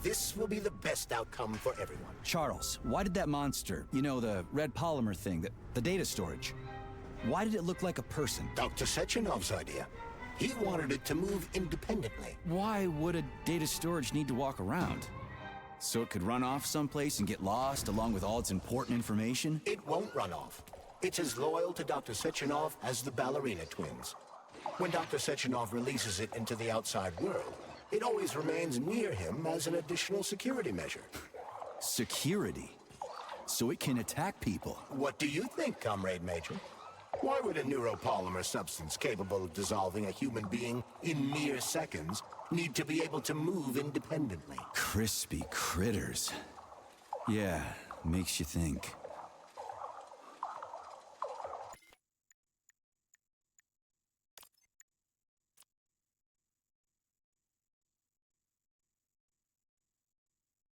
This will be the best outcome for everyone. Charles, why did that monster, you know, the red polymer thing, the data storage, why did it look like a person? Dr. Sechenov's idea. He wanted it to move independently. Why would a data storage need to walk around? So it could run off someplace and get lost along with all its important information? It won't run off. It's as loyal to Dr. Sechenov as the ballerina twins. When Dr. Sechenov releases it into the outside world, it always remains near him as an additional security measure. Security? So it can attack people? What do you think, Comrade Major? Why would a neuropolymer substance capable of dissolving a human being in mere seconds need to be able to move independently? Crispy critters. Yeah, makes you think.